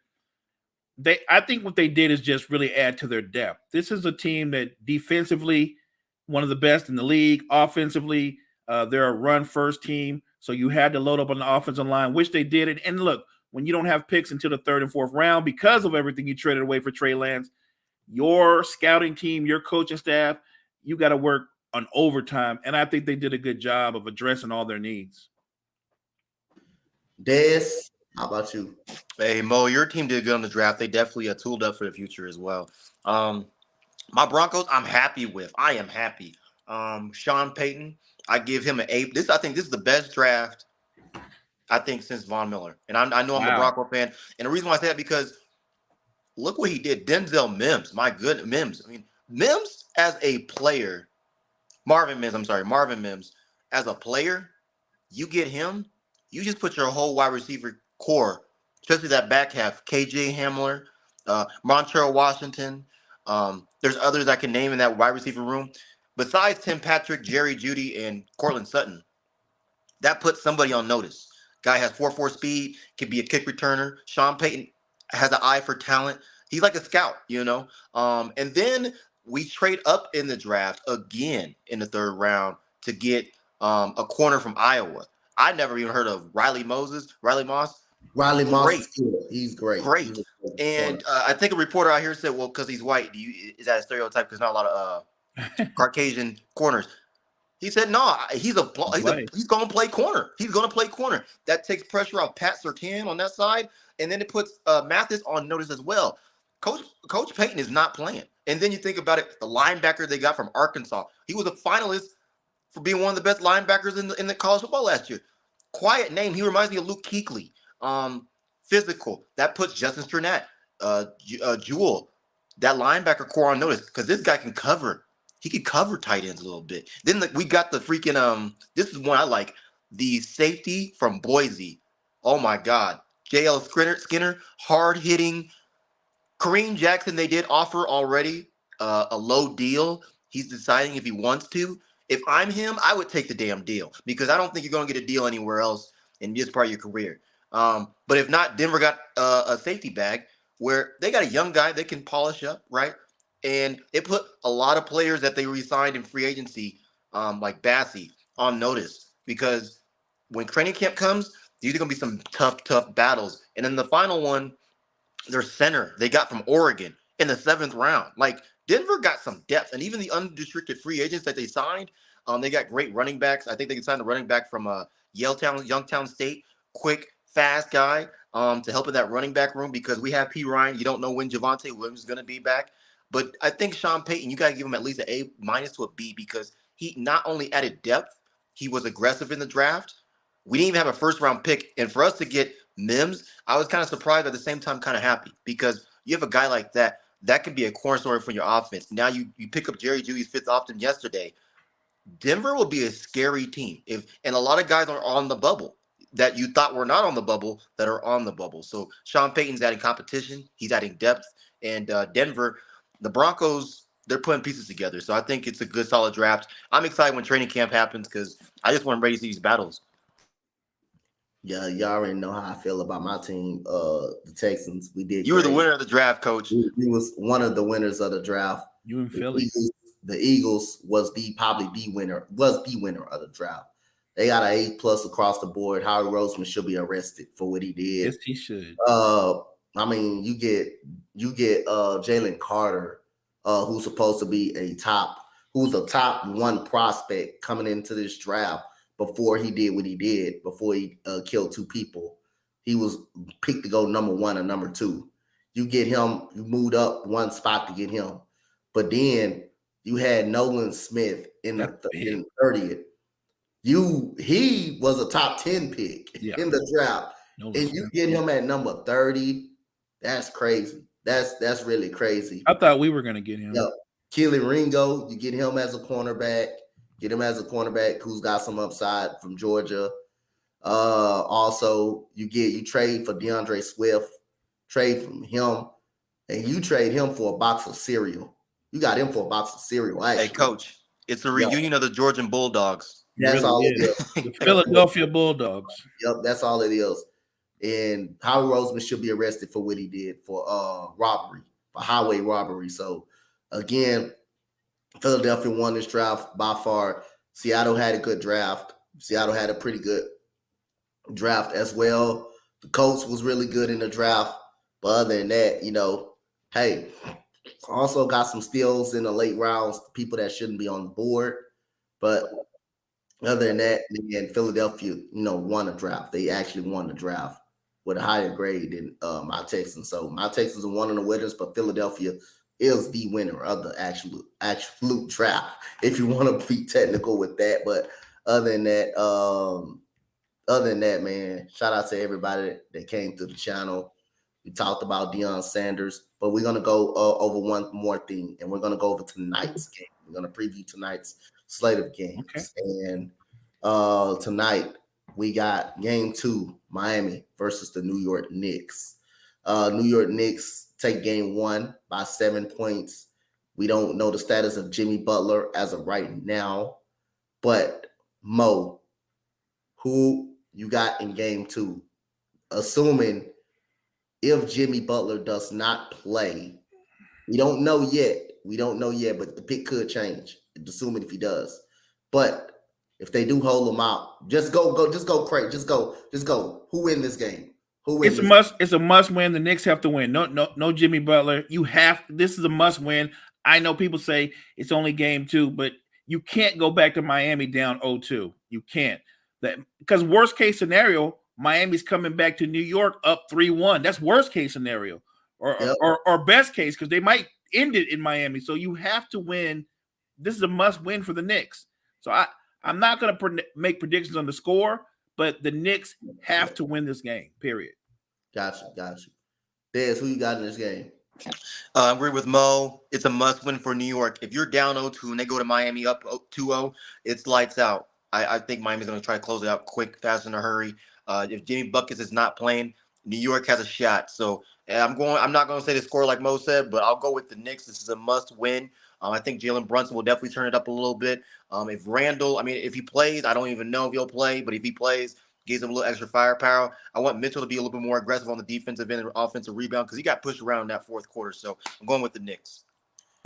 I think what they did is just really add to their depth. This is a team that defensively, one of the best in the league. Offensively, they're a run-first team, so you had to load up on the offensive line, which they did. And look, when you don't have picks until the 3rd and 4th round because of everything you traded away for Trey Lance, your scouting team, your coaching staff, you got to work on overtime, and I think they did a good job of addressing all their needs. Des, how about you? Hey, Mo, your team did good on the draft. They definitely tooled up for the future as well. My Broncos, I am happy. Sean Payton, I give him an A. I think this is the best draft, I think, since Von Miller. And I know I'm a Bronco fan. And the reason why I say that because look what he did. Denzel Mims, my good Mims. Mims as a player, Marvin Mims, as a player, you get him, you just put your whole wide receiver core, especially that back half, KJ Hamler, Montreal Washington. There's others I can name in that wide receiver room. Besides Tim Patrick, Jerry Jeudy, and Cortland Sutton, That puts somebody on notice. Guy has 4.4 speed, can be a kick returner. Sean Payton has an eye for talent. He's like a scout, you know. And then we trade up in the draft again in the third round to get a corner from Iowa. I never even heard of Riley Moss. Riley Moss Great, is good. He's great. great. He's a good corner. And I think a reporter out here said, "Well, because he's white, is that a stereotype? Because not a lot of Caucasian corners." He said, "No, he's going to play corner. He's going to play corner. That takes pressure off Pat Surtain on that side, and then it puts Mathis on notice as well. Coach Payton is not playing. And then you think about it, the linebacker they got from Arkansas. He was a finalist for being one of the best linebackers in the college football last year. Quiet name. He reminds me of Luke Kuechly. Physical. That puts Justin Strnad, Jewell, that linebacker core on notice because this guy can cover. He could cover tight ends a little bit. Then we got the freaking this is one I like. The safety from Boise. Oh my God. JL Skinner, hard hitting. Kareem Jackson, they did offer already a low deal. He's deciding if he wants to. If I'm him, I would take the damn deal because I don't think you're going to get a deal anywhere else in this part of your career. But if not, Denver got a safety bag where they got a young guy they can polish up, right? And it put a lot of players that they re-signed in free agency, like Bassey, on notice because when training camp comes, these are going to be some tough battles. And then the final one, their center they got from Oregon in the 7th round. Like Denver got some depth, and even the unrestricted free agents that they signed, they got great running backs. I think they can sign a running back from Youngstown State, quick, fast guy to help in that running back room because we have P. Ryan. You don't know when Javonte Williams is going to be back. But I think Sean Payton, you got to give him at least an A- to a B because he not only added depth, he was aggressive in the draft. We didn't even have a first-round pick. And for us to get Mims, I was kind of surprised, but at the same time kind of happy because you have a guy like that could be a cornerstone for your offense. Now you pick up Jerry Jeudy's 5th option yesterday. Denver will be a scary team and a lot of guys are on the bubble that you thought were not on the bubble that are on the bubble. So Sean Payton's adding competition, he's adding depth, and Denver, the Broncos, they're putting pieces together. So I think it's a good, solid draft. I'm excited when training camp happens because I just want to ready to see these battles. Yeah, y'all already know how I feel about my team, the Texans. We did. You were the winner of the draft, Coach. We was one of the winners of the draft. You in Philly. The Eagles was probably the winner of the draft. They got an A+ across the board. Howie Roseman should be arrested for what he did. Yes, he should. I mean, you get Jalen Carter, who's supposed to be a top 1 prospect coming into this draft before he did what he did, before he killed 2 people. He was picked to go number 1 or number 2. You get him, you moved up 1 spot to get him. But then you had Nolan Smith in the 30th. He was a top 10 pick in the draft. And you get him at number 30. That's crazy. That's really crazy. I thought we were going to get him. Yeah. Keely Ringo, you get him as a cornerback. Get him as a cornerback who's got some upside from Georgia. Also, you trade for DeAndre Swift, trade from him, and you trade him for a box of cereal. You got him for a box of cereal. Actually. Hey, Coach, it's a reunion of the Georgian Bulldogs. That's all it is. The Philadelphia Bulldogs. Yep, that's all it is. And Howie Roseman should be arrested for what he did for robbery, for highway robbery. So, again, Philadelphia won this draft by far. Seattle had a good draft. Seattle had a pretty good draft as well. The Colts was really good in the draft. But other than that, hey, also got some steals in the late rounds, people that shouldn't be on the board. But other than that, again, Philadelphia, won the draft. They actually won the draft with a higher grade than my Texans. So my Texans are one of the winners, but Philadelphia is the winner of the absolute draft, if you want to be technical with that. But other than that, man, shout out to everybody that came to the channel. We talked about Deion Sanders, but we're going to go over one more thing, and we're going to go over tonight's game. We're going to preview tonight's slate of games. Okay. And tonight we got game 2, Miami versus the New York Knicks. New York Knicks take game 1 by 7 points. We don't know the status of Jimmy Butler as of right now, but Mo, who you got in game 2, assuming if Jimmy Butler does not play. We don't know yet. But the pick could change, assuming if he does. But if they do hold him out, just go, Craig. Just go. Who win this game? It's a must win. The Knicks have to win. No Jimmy Butler. This is a must win. I know people say it's only game 2, but you can't go back to Miami down 0-2. You can't. Because worst case scenario, Miami's coming back to New York up 3-1. That's worst case scenario. Or best case, because they might end it in Miami. So you have to win. This is a must win for the Knicks. So I'm not going to make predictions on the score, but the Knicks have to win this game, period. Gotcha. Des, who you got in this game? I agree with Mo. It's a must win for New York. If you're down 0-2 and they go to Miami up 2-0, it's lights out. I think Miami's going to try to close it out quick, fast, in a hurry. If Jimmy Buckets is not playing, New York has a shot. So I'm not going to say the score like Mo said, but I'll go with the Knicks. This is a must win. I think Jalen Brunson will definitely turn it up a little bit. If Randall, if he plays, I don't even know if he'll play, but if he plays, gives him a little extra firepower. I want Mitchell to be a little bit more aggressive on the defensive end and offensive rebound because he got pushed around in that fourth quarter. So I'm going with the Knicks.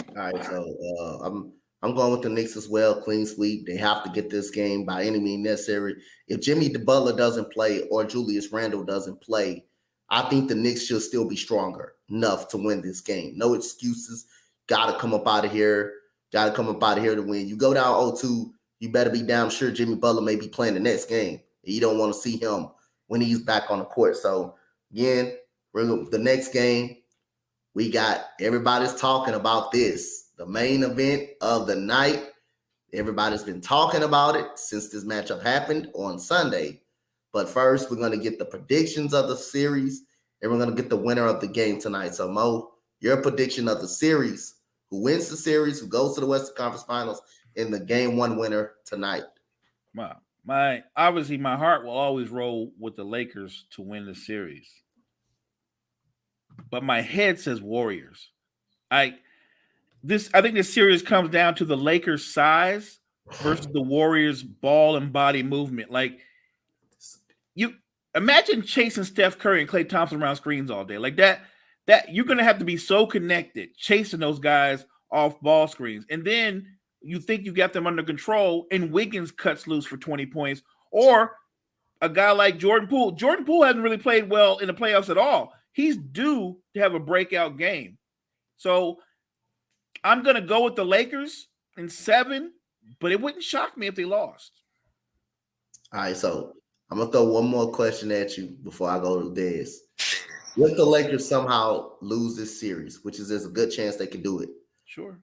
All right, so I'm going with the Knicks as well. Clean sweep. They have to get this game by any means necessary. If Jimmy Butler doesn't play or Julius Randle doesn't play, I think the Knicks should still be stronger enough to win this game. No excuses. Got to come up out of here. To win. You go down 0-2, you better be damn sure Jimmy Butler may be playing the next game. You don't want to see him when he's back on the court. So, again, the next game, we got everybody's talking about this. The main event of the night. Everybody's been talking about it since this matchup happened on Sunday. But first, we're going to get the predictions of the series, and we're going to get the winner of the game tonight. So, Mo, your prediction of the series. Who wins the series, who goes to the Western Conference Finals, in the game 1 winner tonight? Wow. My heart will always roll with the Lakers to win the series. But my head says Warriors. I think this series comes down to the Lakers' size versus the Warriors' ball and body movement. Like, you imagine chasing Steph Curry and Klay Thompson around screens all day. Like that you're going to have to be so connected chasing those guys off ball screens. And then you think you got them under control and Wiggins cuts loose for 20 points, or a guy like Jordan Poole. Jordan Poole hasn't really played well in the playoffs at all. He's due to have a breakout game. So I'm going to go with the Lakers in 7, but it wouldn't shock me if they lost. All right, so I'm going to throw one more question at you before I go to Dez. If the Lakers somehow lose this series, which is there's a good chance they can do it. Sure.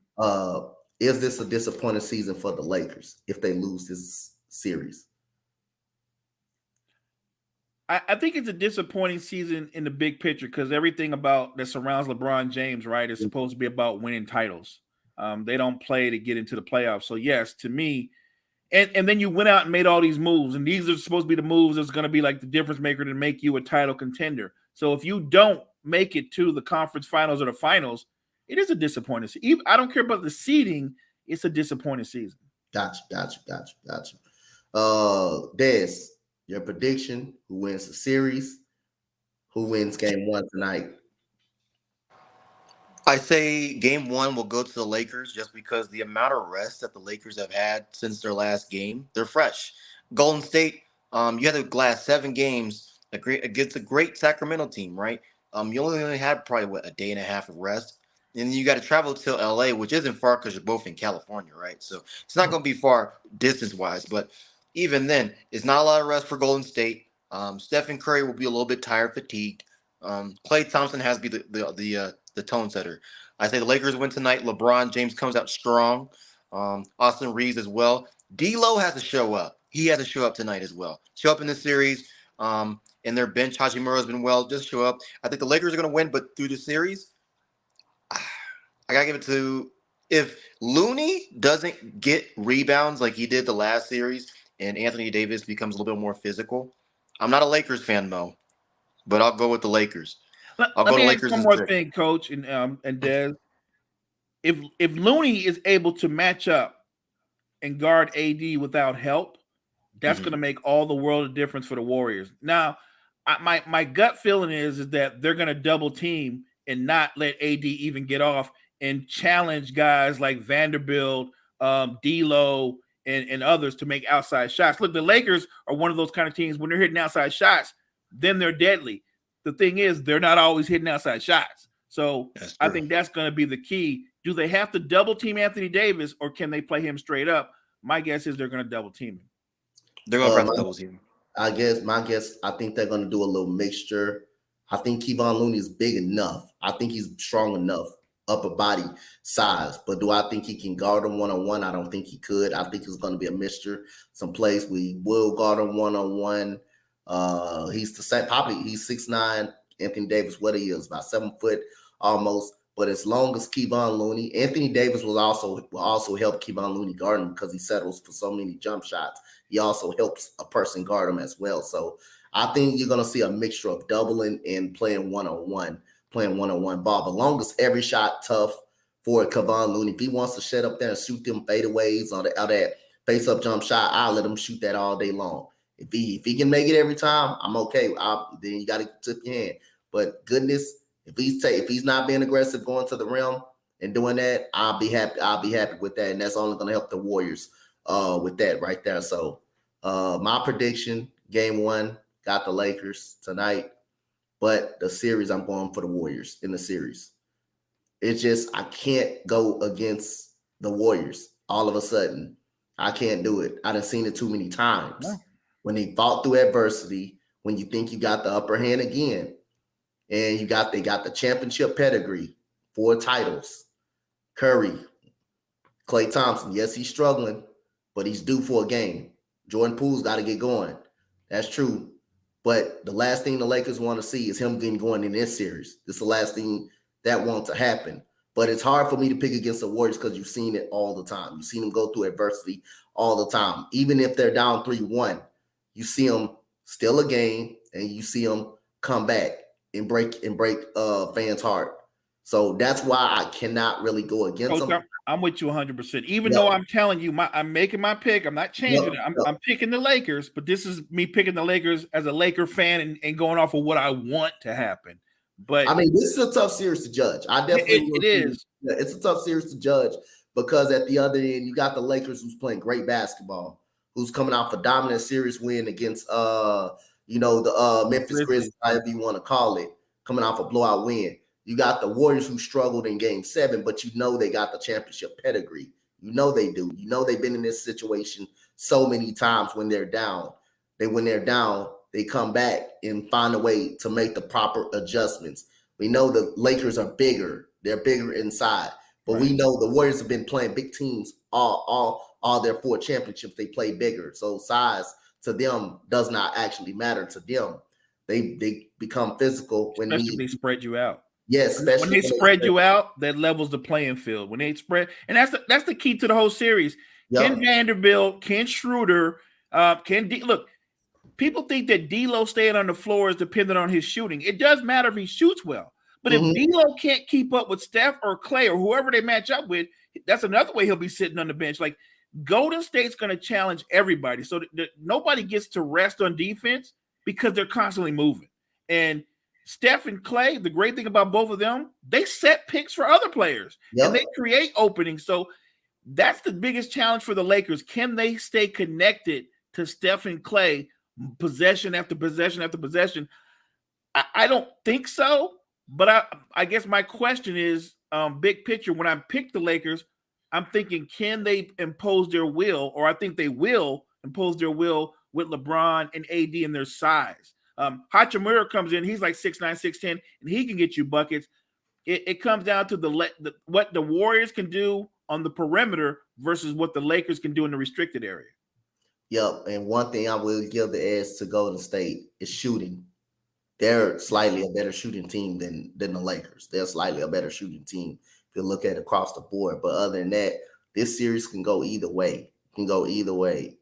Is this a disappointing season for the Lakers if they lose this series? I think it's a disappointing season in the big picture because everything about that surrounds LeBron James, right, is supposed to be about winning titles. They don't play to get into the playoffs. So, yes, to me, and then you went out and made all these moves, and these are supposed to be the moves that's going to be like the difference maker to make you a title contender. So if you don't make it to the conference finals or the finals, it is a disappointing season. I don't care about the seeding. It's a disappointing season. Gotcha. Des, your prediction, who wins the series? Who wins game 1 tonight? I say game 1 will go to the Lakers just because the amount of rest that the Lakers have had since their last game, they're fresh. Golden State, you had to last 7 games against a great Sacramento team, right? You only had probably a day and a half of rest. And you got to travel to LA, which isn't far because you're both in California, right? So it's not going to be far distance-wise. But even then, it's not a lot of rest for Golden State. Stephen Curry will be a little bit tired, fatigued. Klay Thompson has to be the tone setter. I say the Lakers win tonight. LeBron James comes out strong. Austin Reeves as well. D'Lo has to show up. He has to show up tonight as well. Show up in this series. And their bench, Hachimura has been well. Just show up. I think the Lakers are going to win, but through the series, I got to give it to – if Looney doesn't get rebounds like he did the last series and Anthony Davis becomes a little bit more physical, I'm not a Lakers fan, Mo, but I'll go with the Lakers. I'll go to Lakers. One more thing, Coach and Dez. If Looney is able to match up and guard AD without help, That's going to make all the world of difference for the Warriors. Now, my gut feeling is that they're going to double team and not let AD even get off and challenge guys like Vanderbilt, D'Lo, and others to make outside shots. Look, the Lakers are one of those kind of teams. When they're hitting outside shots, then they're deadly. The thing is, they're not always hitting outside shots. So I think that's going to be the key. Do they have to double team Anthony Davis, or can they play him straight up? My guess is they're going to double team him. They're going to double team. I think they're going to do a little mixture. I think Kevon Looney is big enough. I think he's strong enough, upper body size. But do I think he can guard him one-on-one? I don't think he could. I think it's going to be a mixture. Some plays we will guard him one-on-one. He's the same. Probably he's 6'9". Anthony Davis, what he is, about 7 foot almost. But as long as Kevon Looney, Anthony Davis will also help Kevon Looney guard him because he settles for so many jump shots. He also helps a person guard him as well. So I think you're going to see a mixture of doubling and playing one-on-one ball. But long as every shot tough for Kevon Looney, if he wants to shut up there and shoot them fadeaways on that face-up jump shot, I'll let him shoot that all day long. If he can make it every time, I'm okay. Then you got to tip your hand. But goodness, if he's not being aggressive going to the rim and doing that, I'll be happy with that, and that's only going to help the Warriors with that right there. So my prediction: Game 1 got the Lakers tonight, but the series I'm going for the Warriors in the series. It's just I can't go against the Warriors all of a sudden. I can't do it. I done seen it too many times. No. When they fought through adversity, when you think you got the upper hand again. And they got the championship pedigree, 4 titles. Curry, Klay Thompson, yes, he's struggling, but he's due for a game. Jordan Poole's got to get going. That's true. But the last thing the Lakers want to see is him getting going in this series. This is the last thing that wants to happen. But it's hard for me to pick against the Warriors because you've seen it all the time. You've seen them go through adversity all the time. Even if they're down 3-1, you see them steal a game and you see them come back and break fans' heart. So that's why I cannot really go against them. I'm with you 100%. Even though I'm telling you, I'm making my pick. I'm not changing it. I'm picking the Lakers, but this is me picking the Lakers as a Laker fan and going off of what I want to happen. But I mean, this is a tough series to judge. I definitely it is. It's a tough series to judge because at the other end, you got the Lakers who's playing great basketball, who's coming out for dominant series win against the Memphis Grizzlies, however you want to call it, coming off a blowout win. You got the Warriors who struggled in Game 7, but you know they got the championship pedigree. You know they do. You know they've been in this situation so many times when they're down. When they're down, they come back and find a way to make the proper adjustments. We know the Lakers are bigger. They're bigger inside. But we know the Warriors have been playing big teams all their 4 championships. They play bigger. So size to them does not actually matter to them. They become physical when they spread you out. Yes, when they spread you out, that levels the playing field. When they spread, and that's the key to the whole series. Yep. Ken Vanderbilt, Ken Schroeder, look. People think that D'Lo staying on the floor is dependent on his shooting. It does matter if he shoots well, but if D'Lo can't keep up with Steph or Clay or whoever they match up with, that's another way he'll be sitting on the bench. Like Golden State's going to challenge everybody, so nobody gets to rest on defense because they're constantly moving. And Steph and Clay, the great thing about both of them, they set picks for other players and they create openings. So that's the biggest challenge for the Lakers. Can they stay connected to Steph and Clay possession after possession after possession? I don't think so, but I guess my question is big picture. When I pick the Lakers, I'm thinking, can they impose their will? Or I think they will impose their will with LeBron and AD and their size. Hachimura comes in, he's like 6'9", 6'10", and he can get you buckets. It comes down to what the Warriors can do on the perimeter versus what the Lakers can do in the restricted area. Yep, and one thing I will give the edge to Golden State is shooting. They're slightly a better shooting team than the Lakers. They're slightly a better shooting team if you look at it across the board. But other than that, this series can go either way. It can go either way.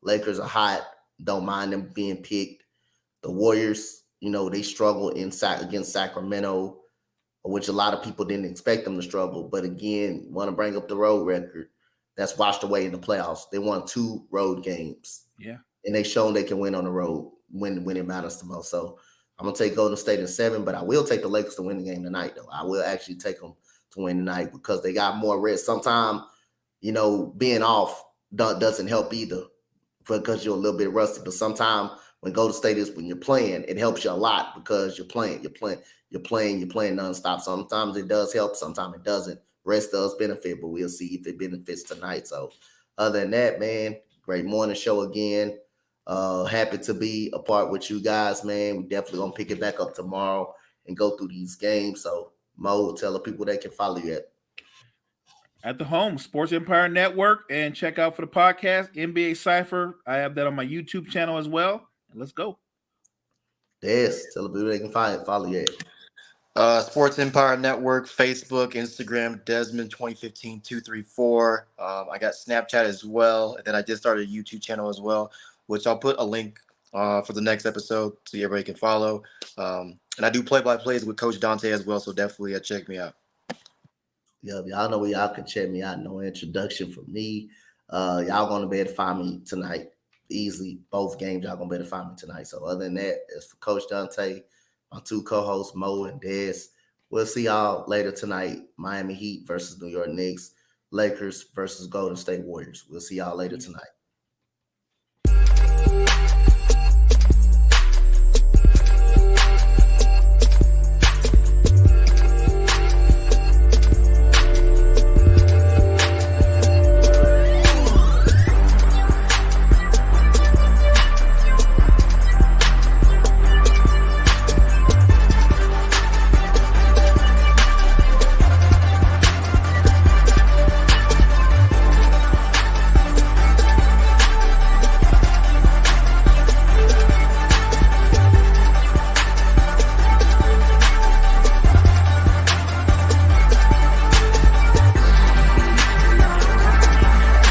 Lakers are hot. Don't mind them being picked. The Warriors, they struggle against Sacramento, which a lot of people didn't expect them to struggle. But again, want to bring up the road record. that's washed away in the playoffs. They won 2 road games. Yeah. And they shown they can win on the road when it matters the most. So I'm gonna take Golden State in 7, but I will take the Lakers to win the game tonight, though. I will actually take them to win tonight because they got more rest. Sometimes, being off doesn't help either because you're a little bit rusty. But sometimes when Golden State is when you're playing, it helps you a lot because you're playing nonstop. Sometimes it does help, sometimes it doesn't. Rest does benefit, but we'll see if it benefits tonight. So other than that, man, great morning show again. Happy to be a part with you guys, man. We definitely gonna pick it back up tomorrow and go through these games. So Mo, tell the people they can follow you at the home, Sports Empire Network, and check out for the podcast, NBA Cypher. I have that on my YouTube channel as well. And let's go. Yes, tell the people they can follow you at. Sports Empire Network, Facebook, Instagram, Desmond 2015-234. I got Snapchat as well. And then I just started a YouTube channel as well, which I'll put a link for the next episode so everybody can follow. And I do play-by-plays with Coach Dante as well, so definitely check me out. Yeah, y'all know where y'all can check me out. No introduction from me. Y'all gonna be able to find me tonight. Easily, both games y'all gonna be able to find me tonight. So other than that, as for Coach Dante, my 2 co-hosts, Mo and Des, we'll see y'all later tonight. Miami Heat versus New York Knicks, Lakers versus Golden State Warriors. We'll see y'all later tonight.